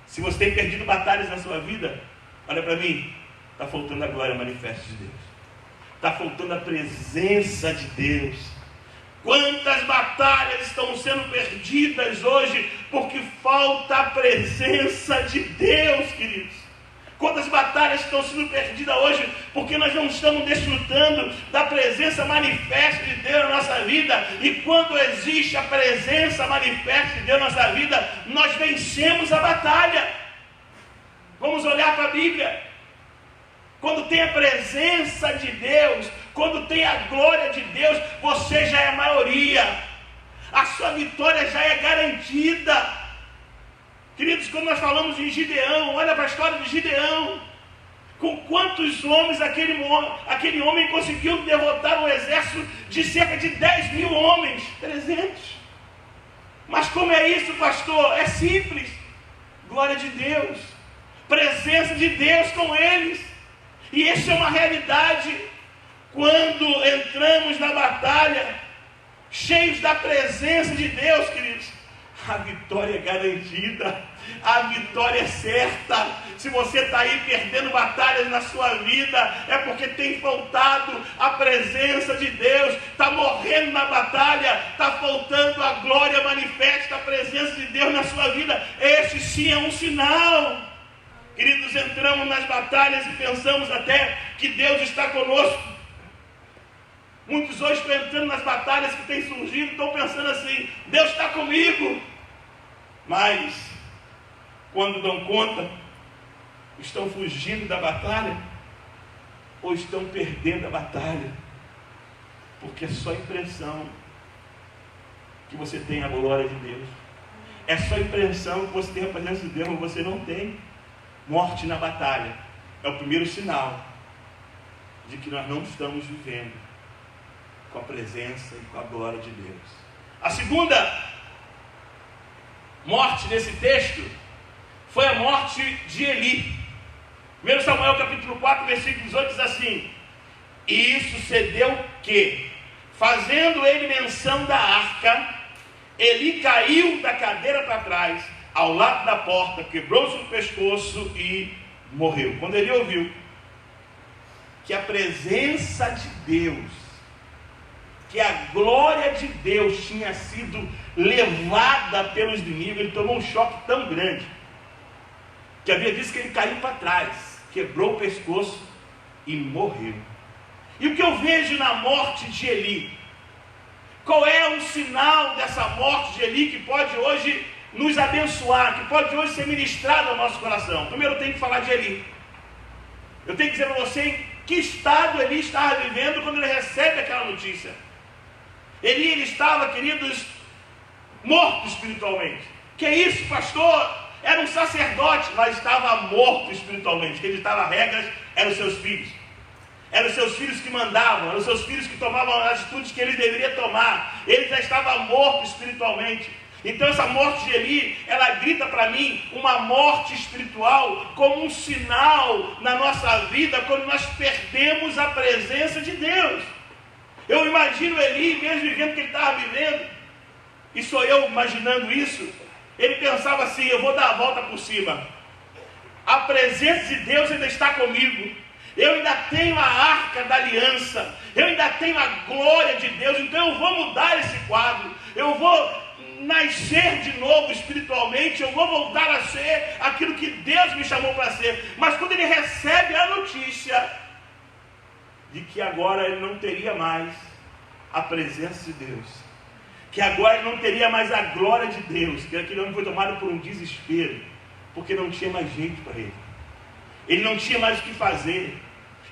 Se você tem perdido batalhas na sua vida, olha para mim, está faltando a glória manifesta de Deus. Está faltando a presença de Deus. Quantas batalhas estão sendo perdidas hoje porque falta a presença de Deus, queridos? Quantas batalhas estão sendo perdidas hoje porque nós não estamos desfrutando da presença manifesta de Deus na nossa vida? E quando existe a presença manifesta de Deus na nossa vida, nós vencemos a batalha. Vamos olhar para a Bíblia. Quando tem a presença de Deus, quando tem a glória de Deus, você já é a maioria. A sua vitória já é garantida. Queridos, quando nós falamos em Gideão, olha para a história de Gideão. Com quantos homens aquele homem conseguiu derrotar um exército de cerca de 10 mil homens? 300. Mas como é isso, pastor? É simples. Glória de Deus. Presença de Deus com eles. E isso é uma realidade. Quando entramos na batalha, cheios da presença de Deus, queridos, a vitória é garantida, a vitória é certa. Se você está aí perdendo batalhas na sua vida, é porque tem faltado a presença de Deus, está morrendo na batalha, está faltando a glória manifesta, a presença de Deus na sua vida. Esse sim é um sinal. Queridos, entramos nas batalhas e pensamos até que Deus está conosco. Muitos hoje estão entrando nas batalhas que têm surgido, estão pensando assim: Deus está comigo. Mas, quando dão conta, estão fugindo da batalha ou estão perdendo a batalha, porque é só impressão que você tem a glória de Deus, é só impressão que você tem a presença de Deus, mas você não tem. Morte na batalha é o primeiro sinal de que nós não estamos vivendo com a presença e com a glória de Deus. A segunda morte nesse texto foi a morte de Eli. 1 Samuel capítulo 4, versículo 18 diz assim: e sucedeu que, fazendo ele menção da arca, Eli caiu da cadeira para trás, ao lado da porta, quebrou-se o pescoço e morreu. Quando ele ouviu que a presença de Deus, que a glória de Deus tinha sido levada pelos inimigos, ele tomou um choque tão grande, que havia dito que ele caiu para trás, quebrou o pescoço e morreu. E o que eu vejo na morte de Eli? Qual é o sinal dessa morte de Eli que pode hoje nos abençoar, que pode hoje ser ministrado ao nosso coração? Primeiro eu tenho que falar de Eli. Eu tenho que dizer para você em que estado Eli estava vivendo quando ele recebe aquela notícia. Ele estava, queridos, morto espiritualmente. Que é isso, pastor? Era um sacerdote, mas estava morto espiritualmente. Quem ditava regras eram os seus filhos. Eram os seus filhos que mandavam, eram os seus filhos que tomavam as atitudes que ele deveria tomar. Ele já estava morto espiritualmente. Então essa morte de Eli, ela grita para mim uma morte espiritual como um sinal na nossa vida quando nós perdemos a presença de Deus. Eu imagino Eli, mesmo vivendo o que ele estava vivendo, e sou eu imaginando isso, ele pensava assim: eu vou dar a volta por cima, a presença de Deus ainda está comigo, eu ainda tenho a arca da aliança, eu ainda tenho a glória de Deus, então eu vou mudar esse quadro, eu vou nascer de novo espiritualmente, eu vou voltar a ser aquilo que Deus me chamou para ser. Mas quando ele recebe a notícia de que agora ele não teria mais a presença de Deus, que agora ele não teria mais a glória de Deus, que aquele homem foi tomado por um desespero, porque não tinha mais jeito para ele não tinha mais o que fazer.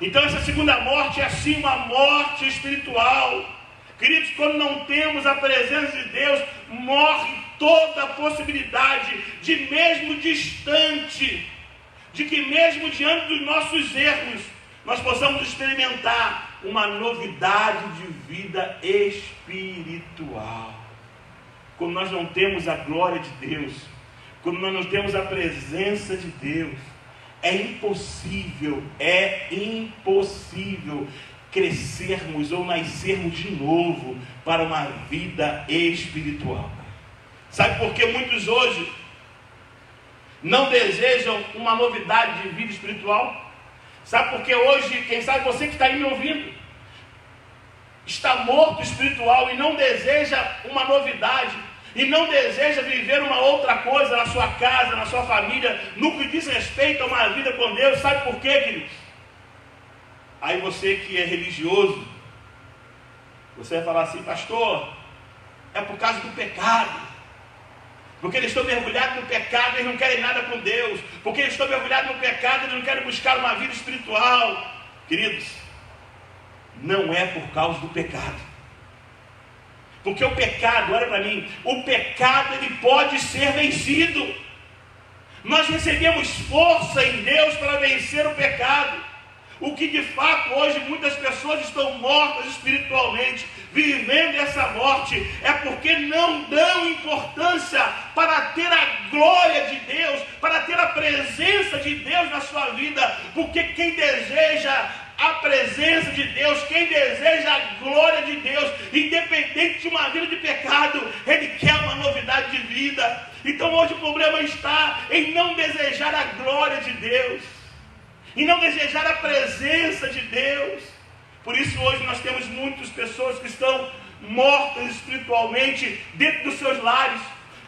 Então essa segunda morte é assim uma morte espiritual. Queridos, quando não temos a presença de Deus, morre toda a possibilidade de, mesmo distante, de que mesmo diante dos nossos erros, nós possamos experimentar uma novidade de vida espiritual. Quando nós não temos a glória de Deus, quando nós não temos a presença de Deus, é impossível crescermos ou nascermos de novo para uma vida espiritual. Sabe por que muitos hoje não desejam uma novidade de vida espiritual? Sabe por que hoje, quem sabe você que está aí me ouvindo, está morto espiritual e não deseja uma novidade, e não deseja viver uma outra coisa na sua casa, na sua família, no que diz respeito a uma vida com Deus? Sabe por quê, queridos? Aí você que é religioso, você vai falar assim: pastor, é por causa do pecado, porque eles estão mergulhados no pecado, eles não querem nada com Deus, porque eles estão mergulhados no pecado, eles não querem buscar uma vida espiritual. Queridos, não é por causa do pecado, porque o pecado, olha para mim, o pecado ele pode ser vencido. Nós recebemos força em Deus para vencer o pecado. O que de fato hoje muitas pessoas estão mortas espiritualmente, vivendo essa morte, é porque não dão importância para ter a glória de Deus, para ter a presença de Deus na sua vida. Porque quem deseja a presença de Deus, quem deseja a glória de Deus, independente de uma vida de pecado, ele quer uma novidade de vida. Então hoje o problema está em não desejar a glória de Deus, em não desejar a presença de Deus. Por isso hoje nós temos muitas pessoas que estão mortas espiritualmente dentro dos seus lares,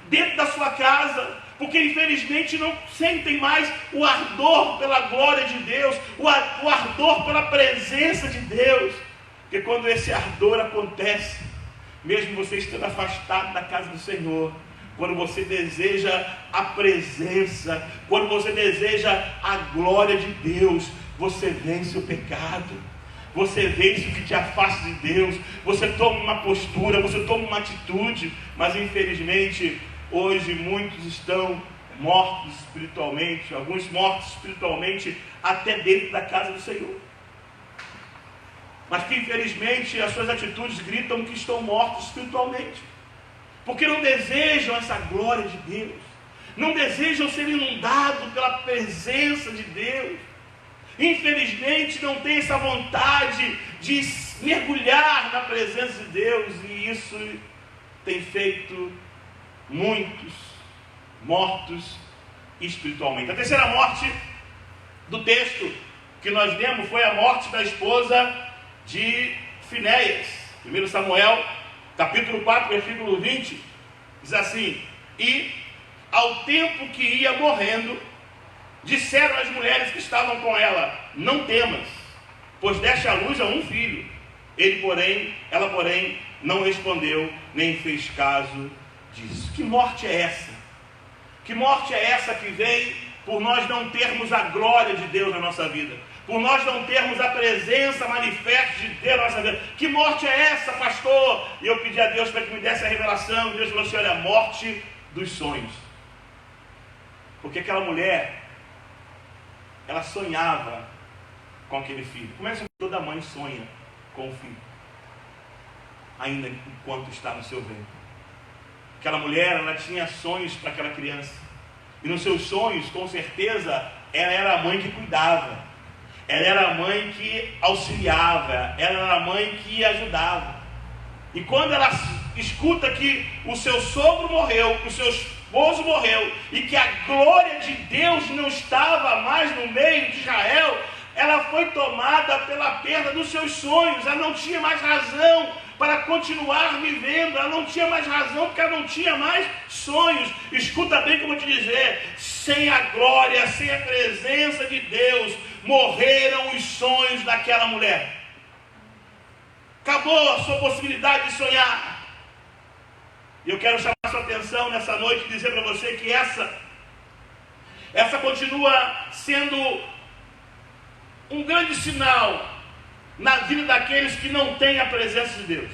dentro da sua casa, porque infelizmente não sentem mais o ardor pela glória de Deus, o ardor pela presença de Deus. Porque quando esse ardor acontece, mesmo você estando afastado da casa do Senhor, quando você deseja a presença, quando você deseja a glória de Deus, você vence o pecado, você vence o que te afasta de Deus, você toma uma postura, você toma uma atitude. Mas infelizmente hoje muitos estão mortos espiritualmente, alguns mortos espiritualmente até dentro da casa do Senhor, mas que infelizmente as suas atitudes gritam que estão mortos espiritualmente, porque não desejam essa glória de Deus, não desejam ser inundados pela presença de Deus. Infelizmente não tem essa vontade de mergulhar na presença de Deus, e isso tem feito muitos mortos espiritualmente. A terceira morte do texto que nós lemos foi a morte da esposa de Finéias. 1 Samuel, capítulo 4, versículo 20, diz assim: e ao tempo que ia morrendo, disseram as mulheres que estavam com ela: não temas, pois deste à luz a um filho. Ela porém não respondeu, nem fez caso disso. Que morte é essa? Que morte é essa que vem por nós não termos a glória de Deus na nossa vida, por nós não termos a presença manifesta de Deus na nossa vida? Que morte é essa, pastor? E eu pedi a Deus para que me desse a revelação, e Deus falou assim: olha, a morte dos sonhos. Porque aquela mulher, ela sonhava com aquele filho. Como é que toda mãe sonha com o filho, ainda enquanto está no seu ventre? Aquela mulher, ela tinha sonhos para aquela criança, e nos seus sonhos, com certeza, ela era a mãe que cuidava, ela era a mãe que auxiliava, ela era a mãe que ajudava. E quando ela escuta que o seu sogro morreu, que o seu esposo morreu, e que a glória de Deus não estava mais no meio de Israel, ela foi tomada pela perda dos seus sonhos. Ela não tinha mais razão para continuar vivendo, ela não tinha mais razão, porque ela não tinha mais sonhos. Escuta bem o que eu vou te dizer: sem a glória, sem a presença de Deus, morreram os sonhos daquela mulher. Acabou a sua possibilidade de sonhar. E eu quero chamar a sua atenção nessa noite e dizer para você que essa continua sendo um grande sinal na vida daqueles que não têm a presença de Deus: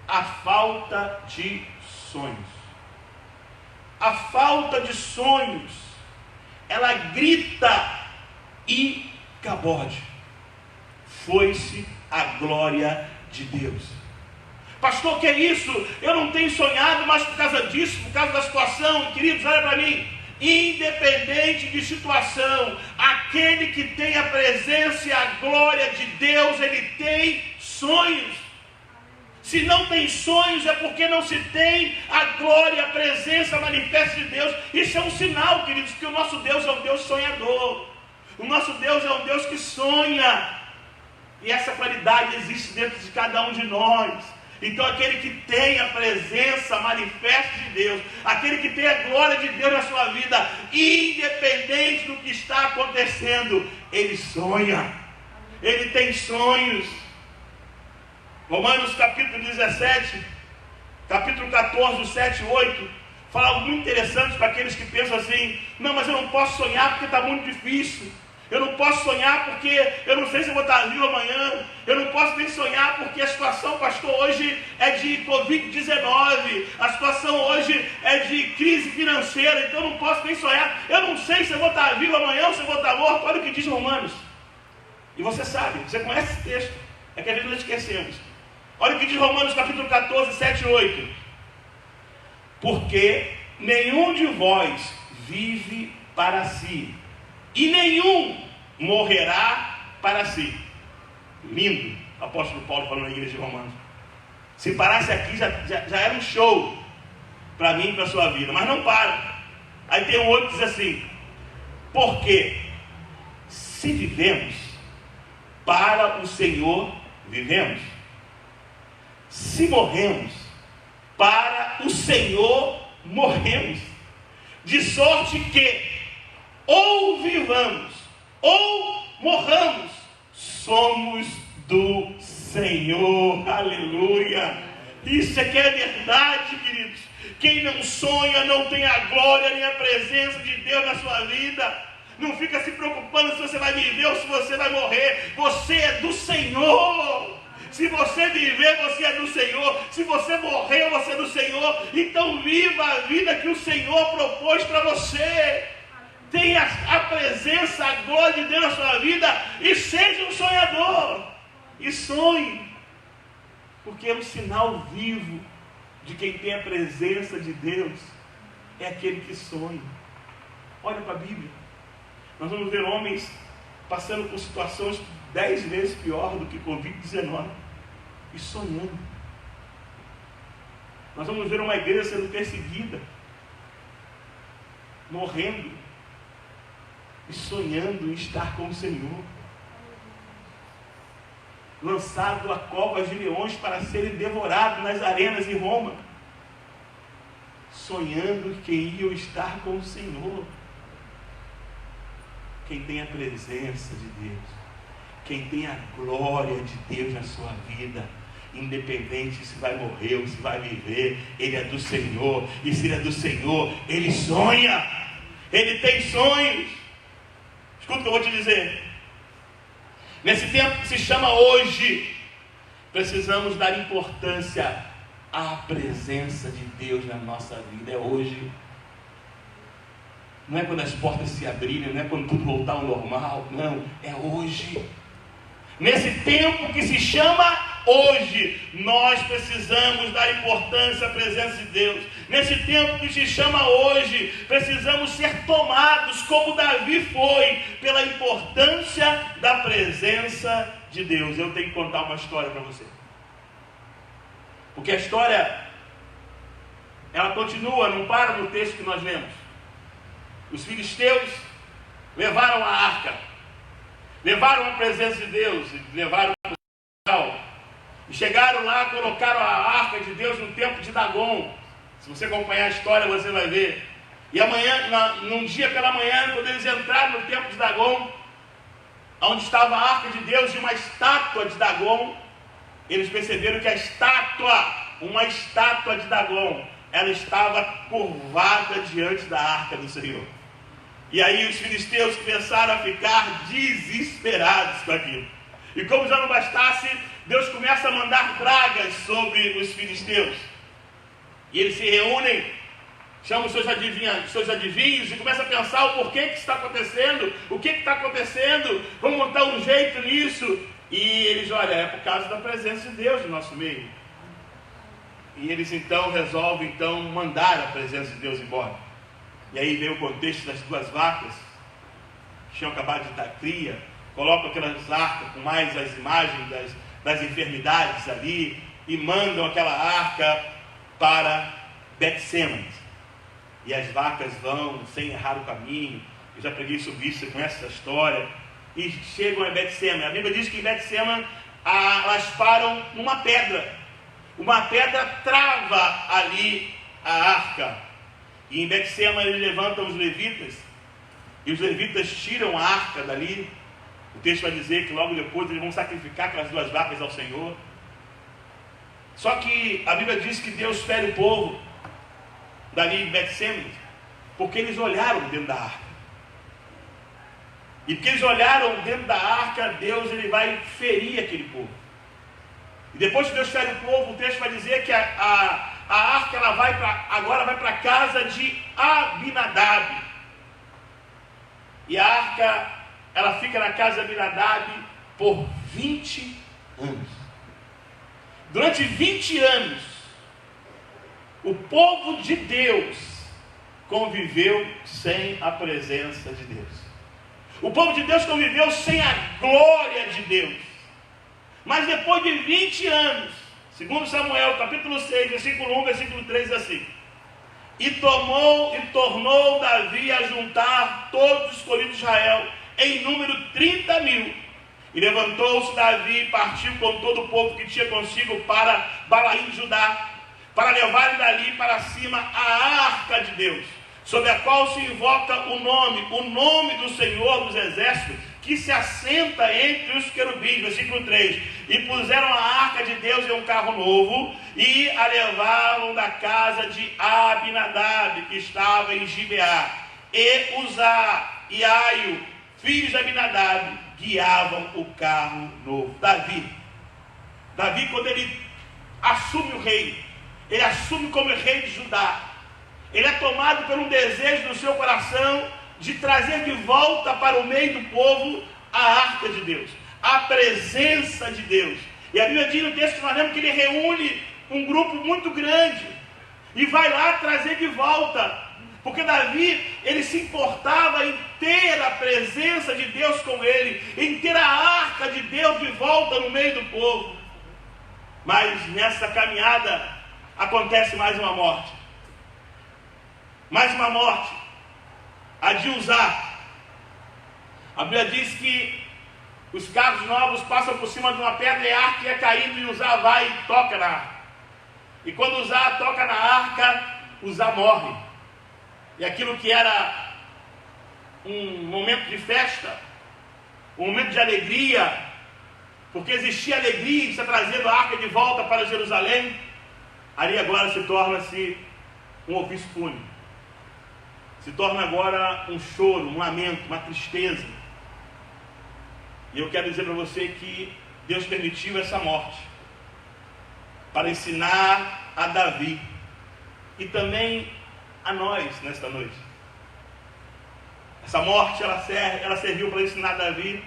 a falta de sonhos. A falta de sonhos, ela grita e cabode. Foi-se a glória de Deus. Pastor, que é isso? Eu não tenho sonhado, mas por causa disso, por causa da situação. Queridos, olha para mim. Independente de situação, aquele que tem a presença e a glória de Deus, ele tem sonhos. Se não tem sonhos, é porque não se tem a glória, a presença manifesta de Deus. Isso é um sinal, queridos, que o nosso Deus é um Deus sonhador. O nosso Deus é um Deus que sonha. E essa qualidade existe dentro de cada um de nós. Então aquele que tem a presença manifesta de Deus, aquele que tem a glória de Deus na sua vida, independente do que está acontecendo, ele sonha, ele tem sonhos. Romanos capítulo 17, capítulo 14, 7 e 8, fala algo muito interessante para aqueles que pensam assim: não, mas eu não posso sonhar porque está muito difícil. Eu não posso sonhar porque eu não sei se eu vou estar vivo amanhã. Eu não posso nem sonhar porque a situação, pastor, hoje é de Covid-19. A situação hoje é de crise financeira. Então eu não posso nem sonhar. Eu não sei se eu vou estar vivo amanhã ou se eu vou estar morto. Olha o que diz Romanos. E você sabe, você conhece esse texto. É que às vezes nós esquecemos. Olha o que diz Romanos capítulo 14, 7 e 8. Porque nenhum de vós vive para si, e nenhum morrerá para si. Lindo, o apóstolo Paulo falando na igreja de Romanos. Se parasse aqui, já era um show para mim e para a sua vida, mas não para. Aí tem um outro que diz assim: porque se vivemos, para o Senhor vivemos. Se morremos, para o Senhor morremos. De sorte que ou vivamos ou morramos, somos do Senhor. Aleluia! Isso é que é verdade, queridos. Quem não sonha não tem a glória nem a presença de Deus na sua vida. Não fica se preocupando se você vai viver ou se você vai morrer. Você é do Senhor. Se você viver, você é do Senhor. Se você morrer, você é do Senhor. Então viva a vida que o Senhor propôs para você. Tenha a presença, a glória de Deus na sua vida. E seja um sonhador. E sonhe. Porque é um sinal vivo de quem tem a presença de Deus. É aquele que sonha. Olha para a Bíblia. Nós vamos ver homens passando por situações 10 vezes pior do que Covid-19 e sonhando. Nós vamos ver uma igreja sendo perseguida, morrendo e sonhando em estar com o Senhor, lançado a covas de leões para serem devorados nas arenas em Roma, sonhando que iam estar com o Senhor. Quem tem a presença de Deus, quem tem a glória de Deus na sua vida, independente se vai morrer ou se vai viver, ele é do Senhor. E se ele é do Senhor, ele sonha, ele tem sonhos. Escuta o que eu vou te dizer. Nesse tempo que se chama hoje, precisamos dar importância à presença de Deus na nossa vida. É hoje. Não é quando as portas se abrirem, não é quando tudo voltar ao normal, não, é hoje. Nesse tempo que se chama hoje, nós precisamos dar importância à presença de Deus. Nesse tempo que se chama hoje, precisamos ser tomados, como Davi foi, pela importância da presença de Deus. Eu tenho que contar uma história para você. Porque a história, ela continua, não para no texto que nós lemos. Os filisteus levaram a arca, levaram a presença de Deus, levaram e chegaram lá, colocaram a arca de Deus no templo de Dagon. Se você acompanhar a história, você vai ver. E amanhã, num dia pela manhã, quando eles entraram no templo de Dagon, onde estava a arca de Deus e uma estátua de Dagon, eles perceberam que a estátua, uma estátua de Dagon, ela estava curvada diante da arca do Senhor. E aí os filisteus começaram a ficar desesperados com aquilo. E como já não bastasse, Deus começa a mandar pragas sobre os filisteus. E eles se reúnem, chamam seus adivinhos e começam a pensar o porquê que está acontecendo, o que está acontecendo, vamos montar um jeito nisso. E eles, olha, é por causa da presença de Deus no nosso meio. E eles então resolvem mandar a presença de Deus embora. E aí vem o contexto das duas vacas, que tinham acabado de dar cria, colocam aquelas arcas com mais as imagens das enfermidades ali, e mandam aquela arca para Betsêmes. E as vacas vão sem errar o caminho. Eu já preguei sobre isso, você conhece essa história. E chegam a Betsêmes. A Bíblia diz que em Betsêmes elas param numa pedra. Uma pedra trava ali a arca. E em Betsêmes eles levantam os levitas, e os levitas tiram a arca dali. O texto vai dizer que logo depois eles vão sacrificar aquelas duas vacas ao Senhor. Só que a Bíblia diz que Deus fere o povo dali em Betsêmes, porque eles olharam dentro da arca. E porque eles olharam dentro da arca, Deus ele vai ferir aquele povo. E depois que Deus fere o povo, o texto vai dizer que a arca ela agora vai para a casa de Abinadab. E a arca ela fica na casa de Abinadab por 20 anos. Durante 20 anos, o povo de Deus conviveu sem a presença de Deus. O povo de Deus conviveu sem a glória de Deus. Mas depois de 20 anos, segundo Samuel, capítulo 6, versículo 1, versículo 3, assim: e tornou Davi a juntar todos os escolhidos de Israel, em número 30.000. E levantou-se Davi e partiu com todo o povo que tinha consigo para Balaim de Judá, para levarem dali para cima a arca de Deus, sobre a qual se invoca o nome do Senhor dos Exércitos, que se assenta entre os querubins. Versículo 3: e puseram a arca de Deus em um carro novo, e a levavam da casa de Abinadab, que estava em Gibeá. E Uzá e Aio, filhos de Abinadab, guiavam o carro novo. Davi, quando ele assume o rei, ele assume como rei de Judá, ele é tomado por um desejo no seu coração de trazer de volta para o meio do povo a arca de Deus, a presença de Deus. E a Bíblia diz no texto que nós lemos que ele reúne um grupo muito grande e vai lá trazer de volta, porque Davi, ele se importava em ter a presença de Deus com ele, em ter a arca de Deus de volta no meio do povo. Mas nessa caminhada acontece mais uma morte. Mais uma morte, a de Uzá. A Bíblia diz que os carros novos passam por cima de uma pedra e a arca ia caindo, e Uzá vai e toca na arca. E quando Uzá toca na arca, Uzá morre. E aquilo que era um momento de festa, um momento de alegria, porque existia alegria em estar trazendo a arca de volta para Jerusalém, ali agora se torna-se um ofício fúnebre. Se torna agora um choro, um lamento, uma tristeza. E eu quero dizer para você que Deus permitiu essa morte para ensinar a Davi e também a nós nesta noite. Essa morte ela serviu para ensinar a Davi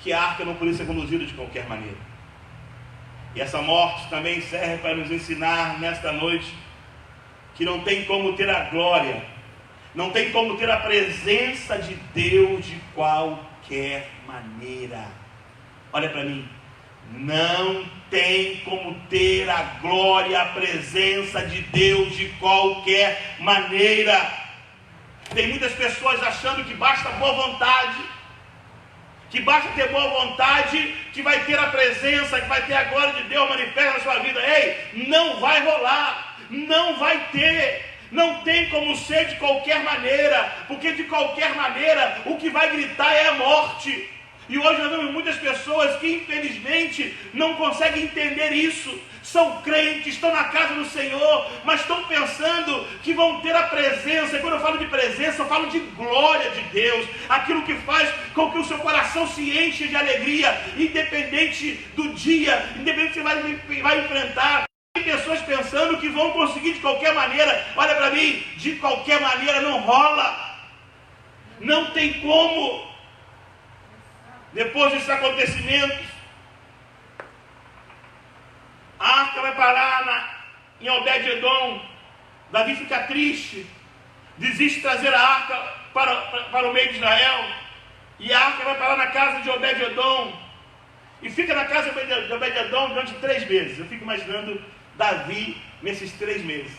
que a arca não podia ser conduzida de qualquer maneira. E essa morte também serve para nos ensinar nesta noite que não tem como ter a glória, não tem como ter a presença de Deus de qualquer maneira. Olha para mim, não tem como ter a glória, a presença de Deus de qualquer maneira. Tem muitas pessoas achando que basta boa vontade, que basta ter boa vontade, que vai ter a presença, que vai ter a glória de Deus manifesta na sua vida. Ei, não vai rolar. Não vai ter, não tem como ser de qualquer maneira, porque de qualquer maneira o que vai gritar é a morte. E hoje nós vemos muitas pessoas que infelizmente não conseguem entender isso. São crentes, estão na casa do Senhor, mas estão pensando que vão ter a presença. E quando eu falo de presença, eu falo de glória de Deus, aquilo que faz com que o seu coração se enche de alegria, independente do dia, independente do que você vai enfrentar. Pessoas pensando que vão conseguir de qualquer maneira. Olha para mim, de qualquer maneira não rola, não tem como. Depois desses acontecimentos, a arca vai parar em Obed-Edom. Davi fica triste, desiste de trazer a arca para o meio de Israel, e a arca vai parar na casa de Obed-Edom, e fica na casa de Obed-Edom durante 3 meses. Eu fico imaginando Davi nesses 3 meses,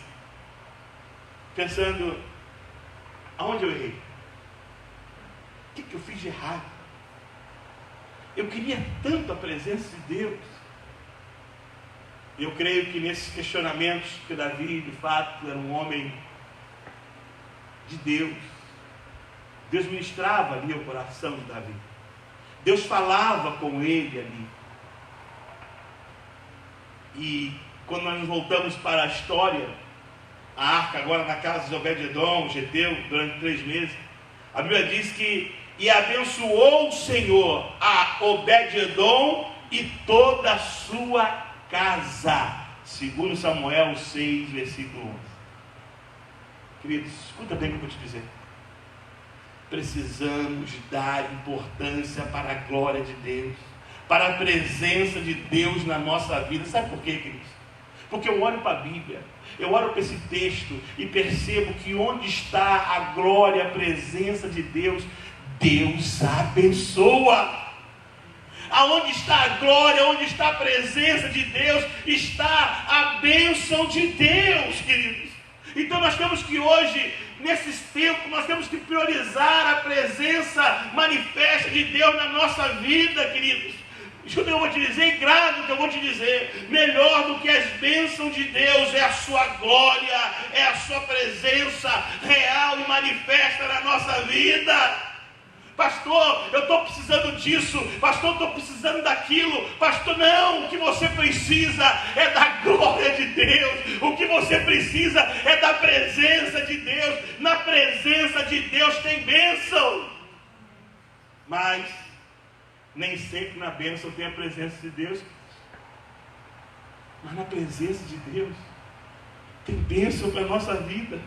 pensando: aonde eu errei? O que eu fiz de errado? Eu queria tanto a presença de Deus. Eu creio que nesses questionamentos, que Davi de fato era um homem de Deus, Deus ministrava ali o coração de Davi, Deus falava com ele ali. E quando nós nos voltamos para a história, a arca agora na casa de Obed-Edom, geteu, durante 3 meses, a Bíblia diz que: e abençoou o Senhor a Obed-Edom e toda a sua casa, segundo Samuel 6, versículo 11. Queridos, escuta bem o que eu vou te dizer. Precisamos dar importância para a glória de Deus, para a presença de Deus na nossa vida. Sabe por quê, queridos? Porque eu olho para a Bíblia, eu olho para esse texto e percebo que onde está a glória, a presença de Deus, Deus abençoa. Aonde está a glória, onde está a presença de Deus, está a bênção de Deus, queridos. Então nós temos que hoje, nesses tempos, nós temos que priorizar a presença manifesta de Deus na nossa vida, queridos. Escuta o que eu vou te dizer, grave o que eu vou te dizer. Melhor do que as bênçãos de Deus é a sua glória, é a sua presença real e manifesta na nossa vida. Pastor, eu estou precisando disso. Pastor, eu estou precisando daquilo. Pastor, não, o que você precisa é da glória de Deus. O que você precisa é da presença de Deus. Na presença de Deus tem bênção. Mas nem sempre na bênção tem a presença de Deus. Mas na presença de Deus tem bênção para a nossa vida.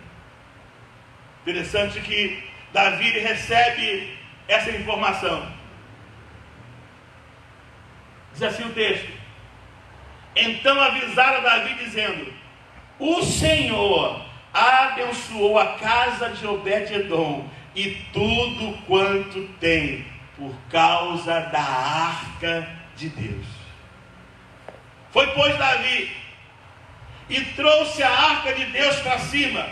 Interessante que Davi recebe essa informação. Diz assim o texto: então avisaram a Davi dizendo: o Senhor abençoou a casa de Obed-edom e tudo quanto tem, por causa da arca de Deus. Foi, pois, Davi e trouxe a arca de Deus para cima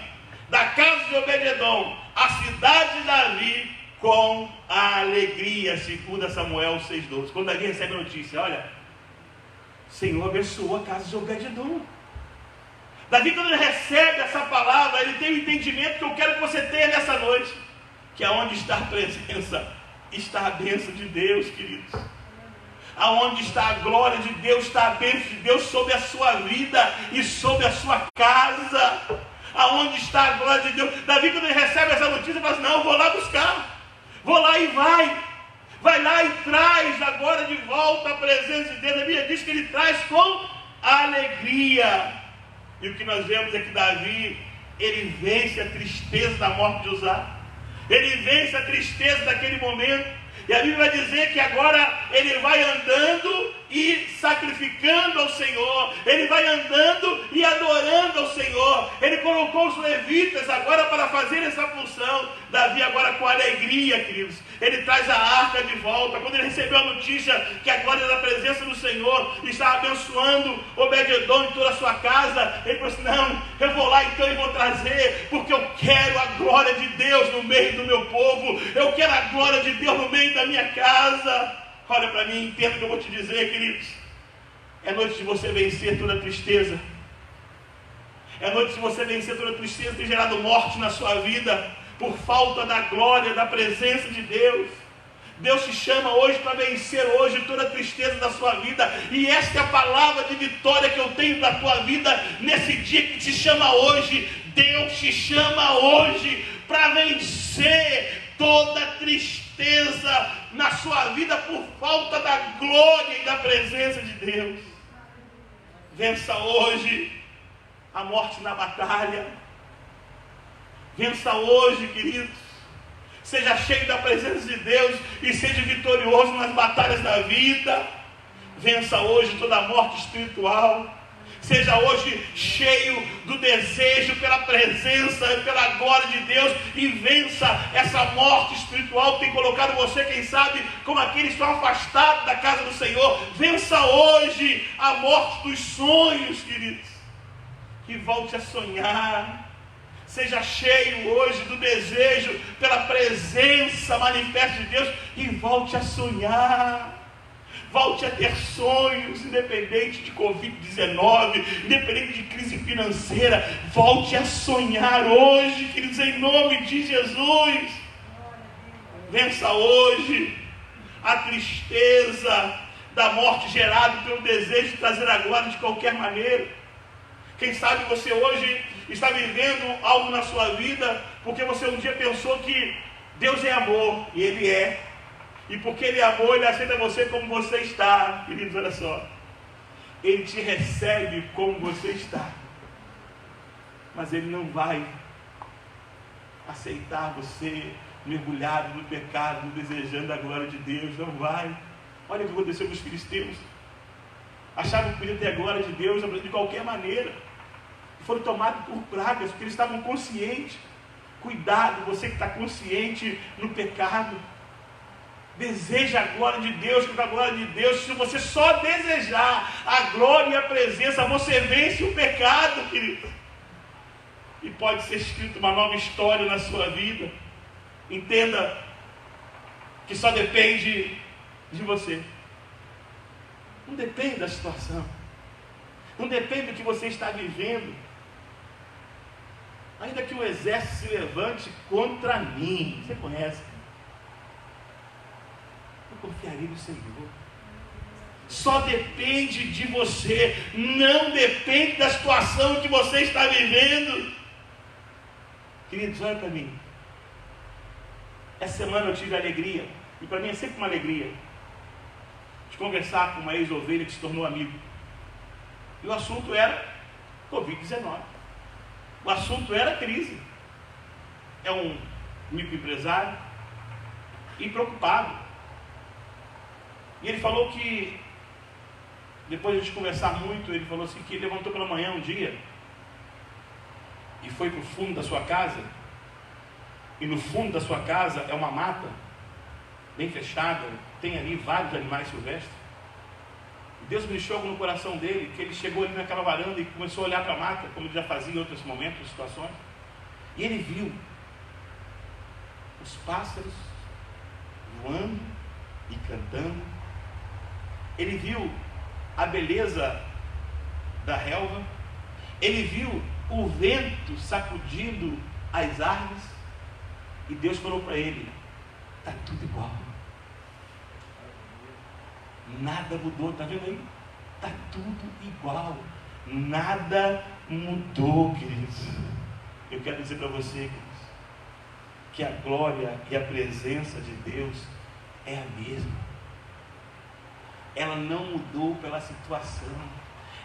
da casa de Obed-edom, a cidade de Davi, com a alegria, segundo Samuel 6,12. Quando Davi recebe a notícia, olha, o Senhor abençoou a casa de Obed-edom. Davi, quando ele recebe essa palavra, ele tem o entendimento que eu quero que você tenha nessa noite, que aonde está a presença, está a bênção de Deus, queridos. Aonde está a glória de Deus, está a bênção de Deus sobre a sua vida e sobre a sua casa. Aonde está a glória de Deus? Davi, quando ele recebe essa notícia, ele fala assim: não, eu vou lá buscar. Vou lá e vai lá e traz agora de volta a presença de Deus. A Bíblia diz que ele traz com alegria. E o que nós vemos é que Davi, ele vence a tristeza da morte de Uzá. Ele vence a tristeza daquele momento. E a Bíblia vai dizer que agora ele vai andando e sacrificando ao Senhor. Ele vai andando e adorando ao Senhor. Ele colocou os levitas agora para fazer essa função. Davi agora com alegria, queridos, ele traz a arca de volta. Quando ele recebeu a notícia que a glória da presença do Senhor estava abençoando Obed-edom e toda a sua casa, ele falou assim: não, eu vou lá então e vou trazer, porque eu quero a glória de Deus no meio do meu povo. Eu quero a glória de Deus no meio da minha casa. Olha para mim, entenda o que eu vou te dizer, queridos. É noite de você vencer toda a tristeza. É noite de você vencer toda a tristeza que tem gerado morte na sua vida por falta da glória, da presença de Deus. Deus te chama hoje para vencer hoje toda a tristeza da sua vida. E esta é a palavra de vitória que eu tenho para a tua vida nesse dia que te chama hoje. Deus te chama hoje para vencer toda a tristeza na sua vida por falta da glória e da presença de Deus. Vença hoje a morte na batalha. Vença hoje, queridos. Seja cheio da presença de Deus e seja vitorioso nas batalhas da vida. Vença hoje toda a morte espiritual. Seja hoje cheio do desejo pela presença, pela glória de Deus, e vença essa morte espiritual que tem colocado você, quem sabe, como aqueles que estão afastados da casa do Senhor. Vença hoje a morte dos sonhos, queridos, e volte a sonhar. Seja cheio hoje do desejo pela presença manifesta de Deus e volte a sonhar. Volte a ter sonhos, independente de Covid-19, independente de crise financeira. Volte a sonhar hoje, queridos, em nome de Jesus. Vença hoje a tristeza da morte gerada pelo desejo de trazer a glória de qualquer maneira. Quem sabe você hoje está vivendo algo na sua vida porque você um dia pensou que Deus é amor, e Ele é. E porque Ele é amor, Ele aceita você como você está. Queridos, olha só. Ele te recebe como você está. Mas Ele não vai aceitar você mergulhado no pecado, desejando a glória de Deus. Não vai. Olha o que aconteceu com os filisteus. Achavam que podiam ter a glória de Deus de qualquer maneira. Foram tomados por pragas, porque eles estavam conscientes. Cuidado, você que está consciente no pecado. Deseja a glória de Deus, porque a glória de Deus, se você só desejar a glória e a presença, você vence o pecado, querido. E pode ser escrita uma nova história na sua vida. Entenda que só depende de você. Não depende da situação. Não depende do que você está vivendo. Ainda que o exército se levante contra mim, você conhece? Eu confiaria no Senhor. Só depende de você. Não depende da situação que você está vivendo. Queridos, olha para mim. Essa semana eu tive a alegria, e para mim é sempre uma alegria, de conversar com uma ex-ovelha que se tornou amigo. E o assunto era Covid-19. O assunto era crise. É um microempresário e preocupado. E ele falou que, depois de a gente conversar muito, ele falou assim que ele levantou pela manhã um dia e foi para o fundo da sua casa. E no fundo da sua casa é uma mata bem fechada, tem ali vários animais silvestres. E Deus ministrou algo no coração dele, que ele chegou ali naquela varanda e começou a olhar para a mata, como ele já fazia em outros momentos, situações. E ele viu os pássaros voando e cantando. Ele viu a beleza da relva. Ele viu o vento sacudindo as árvores. E Deus falou para ele: está tudo igual. Nada mudou, está vendo aí? Está tudo igual. Nada mudou, queridos. Eu quero dizer para você, queridos, que a glória e a presença de Deus é a mesma. Ela não mudou pela situação.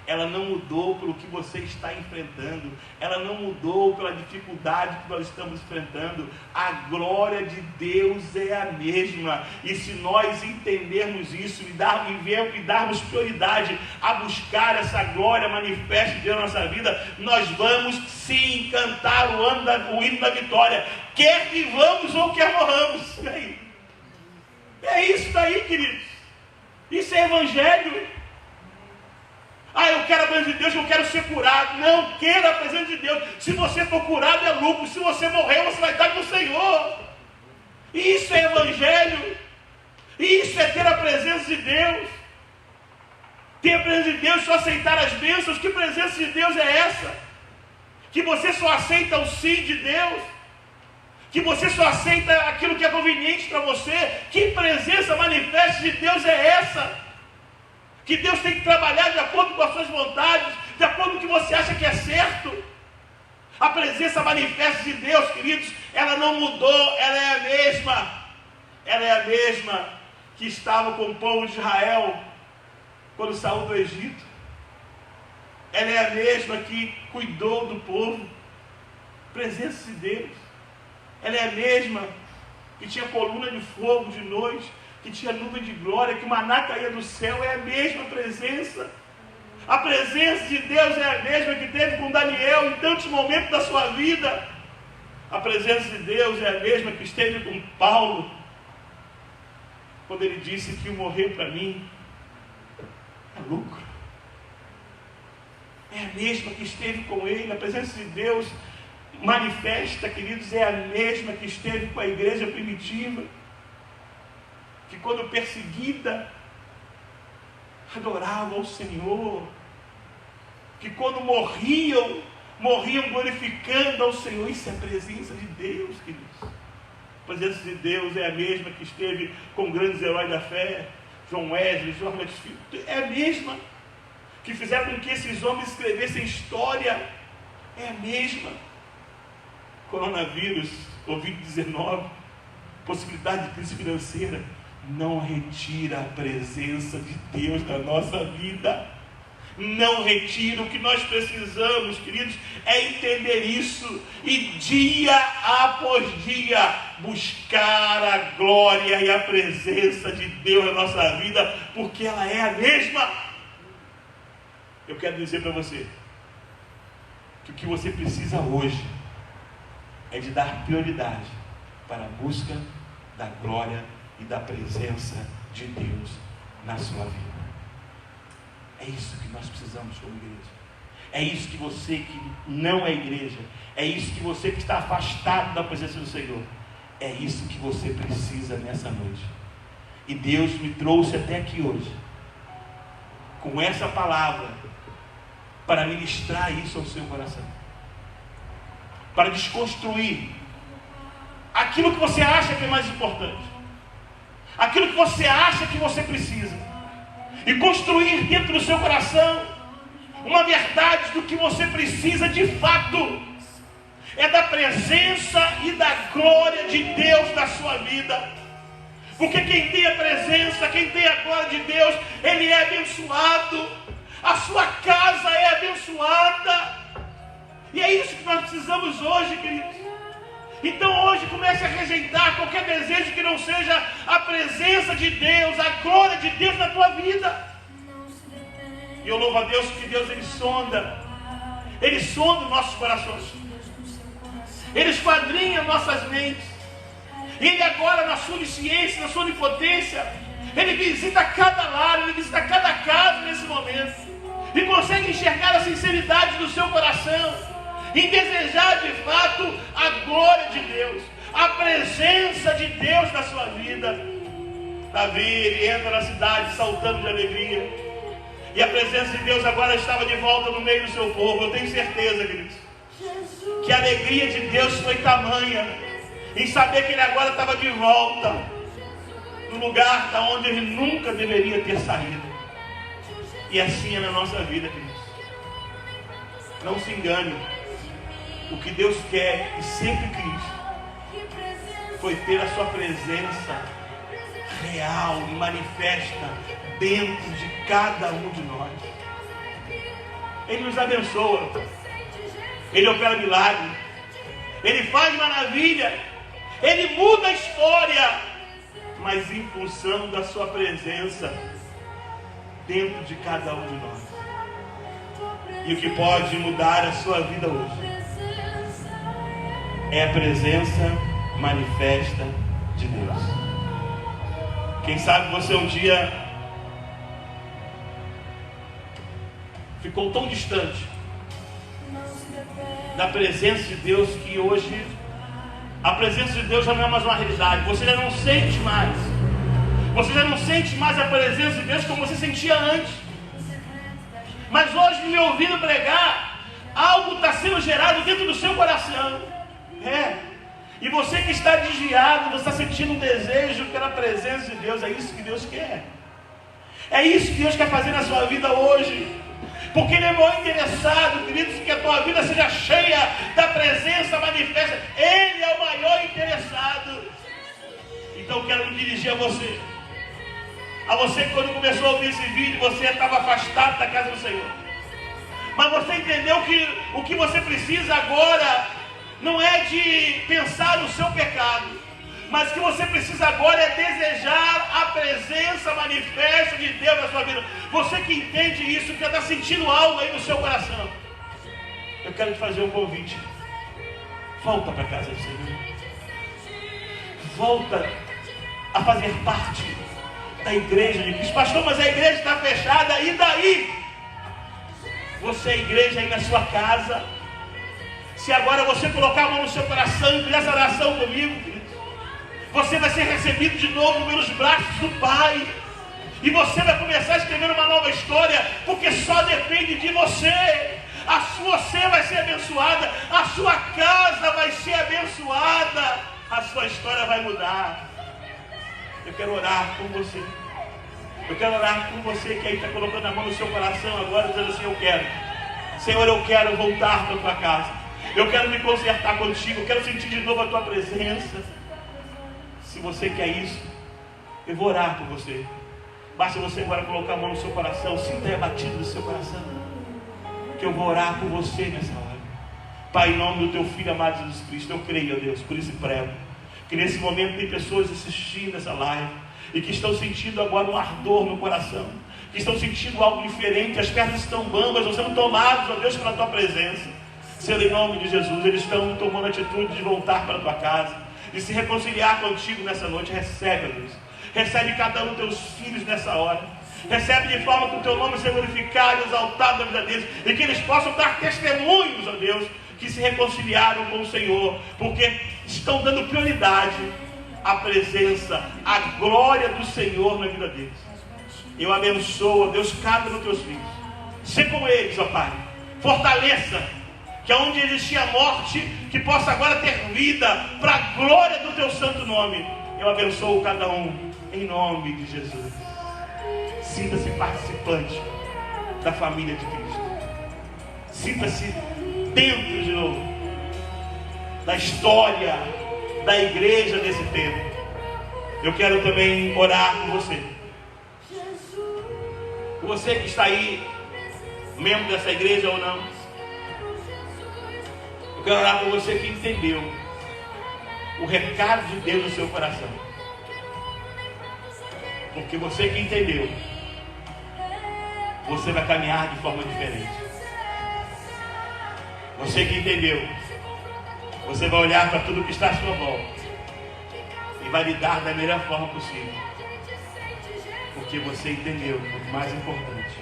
Ela não mudou pelo que você está enfrentando. Ela não mudou pela dificuldade que nós estamos enfrentando. A glória de Deus é a mesma. E se nós entendermos isso e darmos prioridade a buscar essa glória manifesta de Deus na nossa vida, nós vamos sim cantar o hino da vitória. Quer vivamos ou quer morramos. E aí? É isso daí, queridos. Isso é evangelho. Eu quero a presença de Deus, eu quero ser curado. Não queira a presença de Deus. Se você for curado é lucro. Se você morrer, você vai estar com o Senhor. Isso é evangelho. Isso é ter a presença de Deus. Ter a presença de Deus, só aceitar as bênçãos. Que presença de Deus é essa? Que você só aceita o sim de Deus? Que você só aceita aquilo que é conveniente para você? Que presença manifesta de Deus é essa? Que Deus tem que trabalhar de acordo com as suas vontades, de acordo com o que você acha que é certo. A presença manifesta de Deus, queridos, ela não mudou, ela é a mesma. Ela é a mesma que estava com o povo de Israel quando saiu do Egito. Ela é a mesma que cuidou do povo. Presença de Deus. Ela é a mesma que tinha coluna de fogo de noite, que tinha nuvem de glória, que o maná caía do céu. É a mesma presença. A presença de Deus é a mesma que teve com Daniel em tantos momentos da sua vida. A presença de Deus é a mesma que esteve com Paulo, quando ele disse que morrer para mim é lucro. É a mesma que esteve com ele. A presença de Deus manifesta, queridos, é a mesma que esteve com a igreja primitiva, que quando perseguida adorava ao Senhor, que quando morriam glorificando ao Senhor. Isso é a presença de Deus, queridos. A presença de Deus é a mesma que esteve com grandes heróis da fé, John Wesley, Jorge Filho. É a mesma que fizeram com que esses homens escrevessem história. É a mesma. Coronavírus, Covid-19, possibilidade de crise financeira, não retira a presença de Deus da nossa vida. Não retira. O que nós precisamos, queridos, é entender isso e dia após dia buscar a glória e a presença de Deus na nossa vida, porque ela é a mesma. Eu quero dizer para você que o que você precisa hoje é de dar prioridade para a busca da glória e da presença de Deus na sua vida. É isso que nós precisamos como igreja. É isso que você que não é igreja, é isso que você que está afastado da presença do Senhor, é isso que você precisa nessa noite. E Deus me trouxe até aqui hoje com essa palavra para ministrar isso ao seu coração, para desconstruir aquilo que você acha que é mais importante, aquilo que você acha que você precisa, e construir dentro do seu coração uma verdade do que você precisa de fato. É da presença e da glória de Deus na sua vida. Porque quem tem a presença, quem tem a glória de Deus, ele é abençoado. A sua casa é abençoada. E é isso que nós precisamos hoje, queridos. Então hoje comece a rejeitar qualquer desejo que não seja a presença de Deus, a glória de Deus na tua vida. E eu louvo a Deus que Deus ele sonda os nossos corações. Ele esquadrinha nossas mentes. Ele agora, na sua onisciência, na sua onipotência, ele visita cada lar, ele visita cada casa nesse momento. E consegue enxergar a sinceridade do seu coração. E desejar de fato a glória de Deus, a presença de Deus na sua vida. Davi, ele entra na cidade saltando de alegria. E a presença de Deus agora estava de volta no meio do seu povo. Eu tenho certeza, queridos, que a alegria de Deus foi tamanha em saber que ele agora estava de volta no lugar da onde ele nunca deveria ter saído. E assim é na nossa vida, queridos. Não se engane. O que Deus quer e sempre quis foi ter a sua presença real e manifesta dentro de cada um de nós. Ele nos abençoa. Ele opera milagre. Ele faz maravilha. Ele muda a história. Mas em função da sua presença dentro de cada um de nós. E o que pode mudar a sua vida hoje é a presença manifesta de Deus. Quem sabe você um dia ficou tão distante da presença de Deus que hoje a presença de Deus já não é mais uma realidade. Você já não sente mais. Você já não sente mais a presença de Deus como você sentia antes. Mas hoje, me ouvindo pregar, algo está sendo gerado dentro do seu coração. E você que está desviado, você está sentindo um desejo pela presença de Deus. É isso que Deus quer. É isso que Deus quer fazer na sua vida hoje. Porque Ele é muito interessado, queridos, que a tua vida seja cheia da presença manifesta. Ele é o maior interessado. Então eu quero me dirigir a você. A você que quando começou a ouvir esse vídeo, você estava afastado da casa do Senhor. Mas você entendeu que o que você precisa agora não é de pensar no seu pecado, mas o que você precisa agora é desejar a presença manifesta de Deus na sua vida. Você que entende isso, que está sentindo algo aí no seu coração, eu quero te fazer um convite. Volta para a casa do Senhor. Volta a fazer parte da igreja de Cristo. Pastor, mas a igreja está fechada, e daí? Você é igreja aí na sua casa. Se agora você colocar a mão no seu coração e fizer essa oração comigo, você vai ser recebido de novo pelos braços do Pai. E você vai começar a escrever uma nova história, porque só depende de você. Você vai ser abençoada, a sua casa vai ser abençoada, a sua história vai mudar. Eu quero orar com você. Eu quero orar com você que aí está colocando a mão no seu coração agora, dizendo assim: eu quero. Senhor, eu quero voltar para a tua casa. Eu quero me consertar contigo. Eu quero sentir de novo a tua presença. Se você quer isso, eu vou orar por você. Basta você agora colocar a mão no seu coração. Sinta aí a batida do seu coração, que eu vou orar por você nessa hora. Pai, em nome do teu Filho amado Jesus Cristo, eu creio, ó Deus, por esse prego, que nesse momento tem pessoas assistindo essa live e que estão sentindo agora um ardor no coração, que estão sentindo algo diferente. As pernas estão bambas, estão sendo tomados, ó Deus, pela tua presença. Senhor, em nome de Jesus, eles estão tomando a atitude de voltar para a tua casa, de se reconciliar contigo nessa noite. Recebe, ó Deus, Recebe cada um dos teus filhos nessa hora. Recebe de forma que o teu nome seja glorificado, exaltado na vida deles, e que eles possam dar testemunhos, ó Deus, que se reconciliaram com o Senhor, porque estão dando prioridade à presença, à glória do Senhor na vida deles. Eu abençoo, ó Deus, cada um dos teus filhos. Sê com eles, ó Pai. Fortaleça, que onde existia morte, que possa agora ter vida, para a glória do teu santo nome. Eu abençoo cada um, em nome de Jesus. Sinta-se participante da família de Cristo. Sinta-se dentro de novo da história da igreja desse tempo. Eu quero também orar por você. Por você que está aí, membro dessa igreja ou não. Eu quero orar por você que entendeu o recado de Deus no seu coração. Porque você que entendeu, você vai caminhar de forma diferente. Você que entendeu, você vai olhar para tudo que está à sua volta e vai lidar da melhor forma possível. Porque você entendeu que o mais importante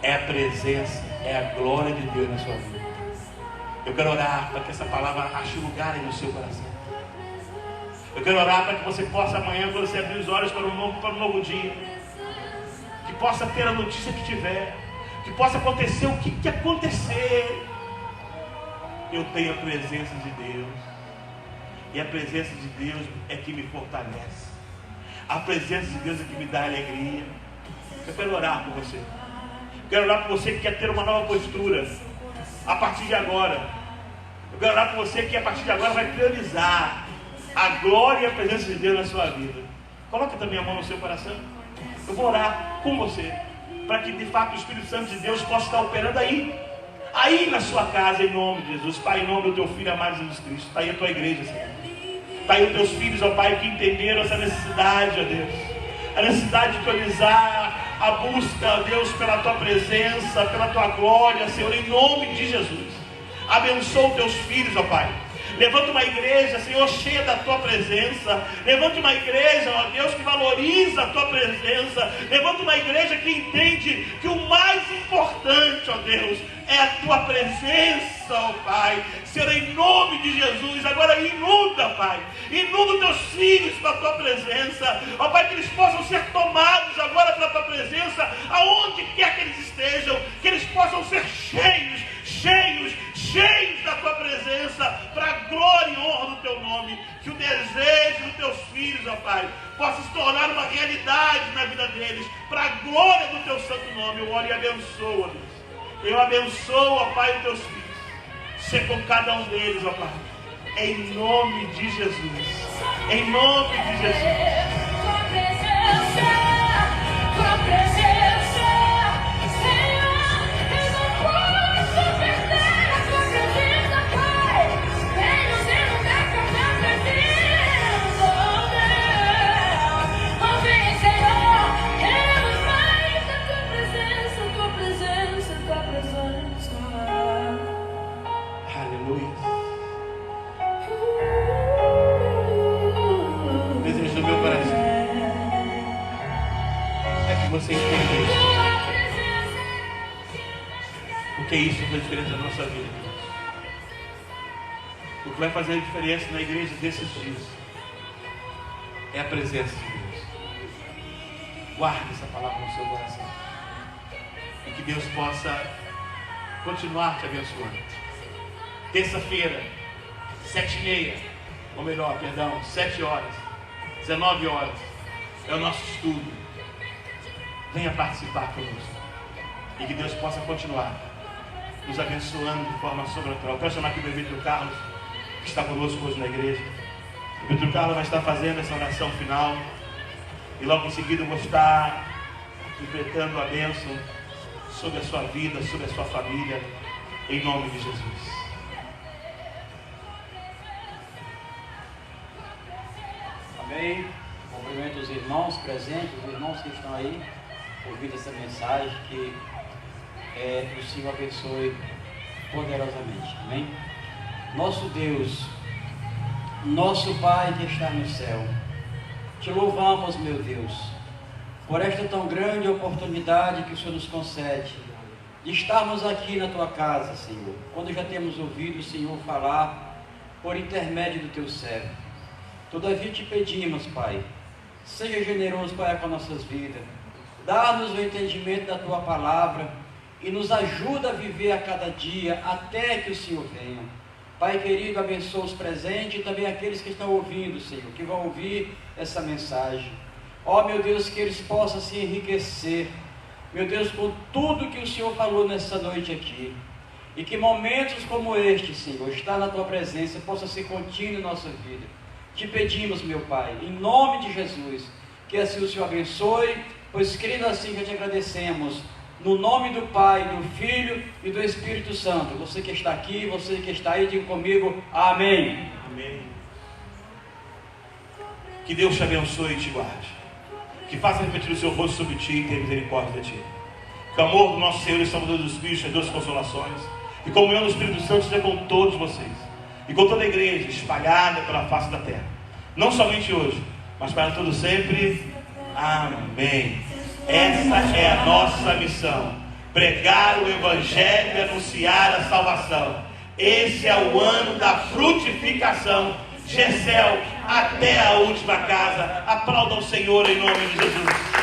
é a presença, é a glória de Deus na sua vida. Eu quero orar para que essa palavra ache lugar aí no seu coração. Eu quero orar para que você possa amanhã, quando você abrir os olhos para um novo dia, que possa ter a notícia que tiver, que possa acontecer o que acontecer. Eu tenho a presença de Deus, e a presença de Deus é que me fortalece. A presença de Deus é que me dá alegria. Eu quero orar por você. Eu quero orar por você que quer ter uma nova postura a partir de agora. Eu quero orar por você que a partir de agora vai priorizar a glória e a presença de Deus na sua vida. Coloque também a mão no seu coração. Eu vou orar com você, para que de fato o Espírito Santo de Deus possa estar operando aí na sua casa, em nome de Jesus. Pai, em nome do teu Filho amado Jesus Cristo. Está aí a tua igreja, Senhor. Está aí os teus filhos, ó Pai, que entenderam essa necessidade, ó Deus. A necessidade de priorizar a busca, ó Deus, pela tua presença, pela tua glória, Senhor, em nome de Jesus. Abençoa os teus filhos, ó Pai. Levanta uma igreja, Senhor, cheia da tua presença. Levanta uma igreja, ó Deus, que valoriza a tua presença. Levanta uma igreja que entende que o mais importante, ó Deus, é a tua presença, ó Pai. Senhor, em nome de Jesus, agora inunda, Pai. Inunda os teus filhos com a tua presença. Ó Pai, que eles possam ser tomados agora pela tua presença, aonde quer que eles estejam. Que eles possam ser cheios da tua presença, para a glória e honra do teu nome. Que o desejo dos teus filhos, ó Pai, possa se tornar uma realidade na vida deles, para a glória do teu santo nome. Eu oro e abençoo, ó Deus. Eu abençoo, ó Pai, os teus filhos. Ser com cada um deles, ó Pai, em nome de Jesus. Em nome de Jesus. Tua presença, Senhor, eu não posso perder a tua presença, Pai. Venho ser lugar que eu já preciso, oh vem, Senhor, queremos mais da tua presença, tua presença, tua presença. Aleluia. Desejo do meu coração é que você entenda isso. Porque isso faz diferença na nossa vida. O que vai fazer a diferença na igreja desses dias é a presença de Deus. Guarde essa palavra no seu coração. E que Deus possa continuar te abençoando. Terça-feira, 7h30, ou melhor, perdão, 7 horas, 19 horas, é o nosso estudo. Venha participar conosco. E que Deus possa continuar nos abençoando de forma sobrenatural. Quero chamar aqui o Presbítero Carlos, que está conosco hoje na igreja. O Presbítero Carlos vai estar fazendo essa oração final. E logo em seguida eu vou estar interpretando a bênção sobre a sua vida, sobre a sua família, em nome de Jesus. Amém. Cumprimento os irmãos presentes, os irmãos que estão aí, ouvindo essa mensagem, que o Senhor abençoe poderosamente. Amém. Nosso Deus, nosso Pai que está no céu, Te louvamos, meu Deus, por esta tão grande oportunidade que o Senhor nos concede de estarmos aqui na Tua casa, Senhor, quando já temos ouvido o Senhor falar por intermédio do Teu servo. Todavia te pedimos, Pai, seja generoso, Pai, com nossas vidas, dá-nos o entendimento da Tua palavra e nos ajuda a viver a cada dia até que o Senhor venha. Pai querido, abençoa os presentes e também aqueles que estão ouvindo, Senhor, que vão ouvir essa mensagem. Ó, meu Deus, que eles possam se enriquecer, meu Deus, com tudo que o Senhor falou nessa noite aqui. E que momentos como este, Senhor, estar na Tua presença, possa ser contínuo em nossa vida. Te pedimos, meu Pai, em nome de Jesus, que assim o Senhor abençoe, pois crendo assim que te agradecemos. No nome do Pai, do Filho e do Espírito Santo. Você que está aqui, você que está aí, diga comigo, amém. Amém. Que Deus te abençoe e te guarde. Que faça refletir o seu rosto sobre ti e tenha misericórdia de ti. Que o amor do nosso Senhor e Salvador Jesus Cristo, as duas consolações, e comunhão do Espírito Santo seja com todos vocês. E com toda a igreja espalhada pela face da terra. Não somente hoje, mas para todo sempre. Amém. Essa é a nossa missão: pregar o Evangelho e anunciar a salvação. Esse é o ano da frutificação. Gessel, até a última casa. Aplauda o Senhor em nome de Jesus.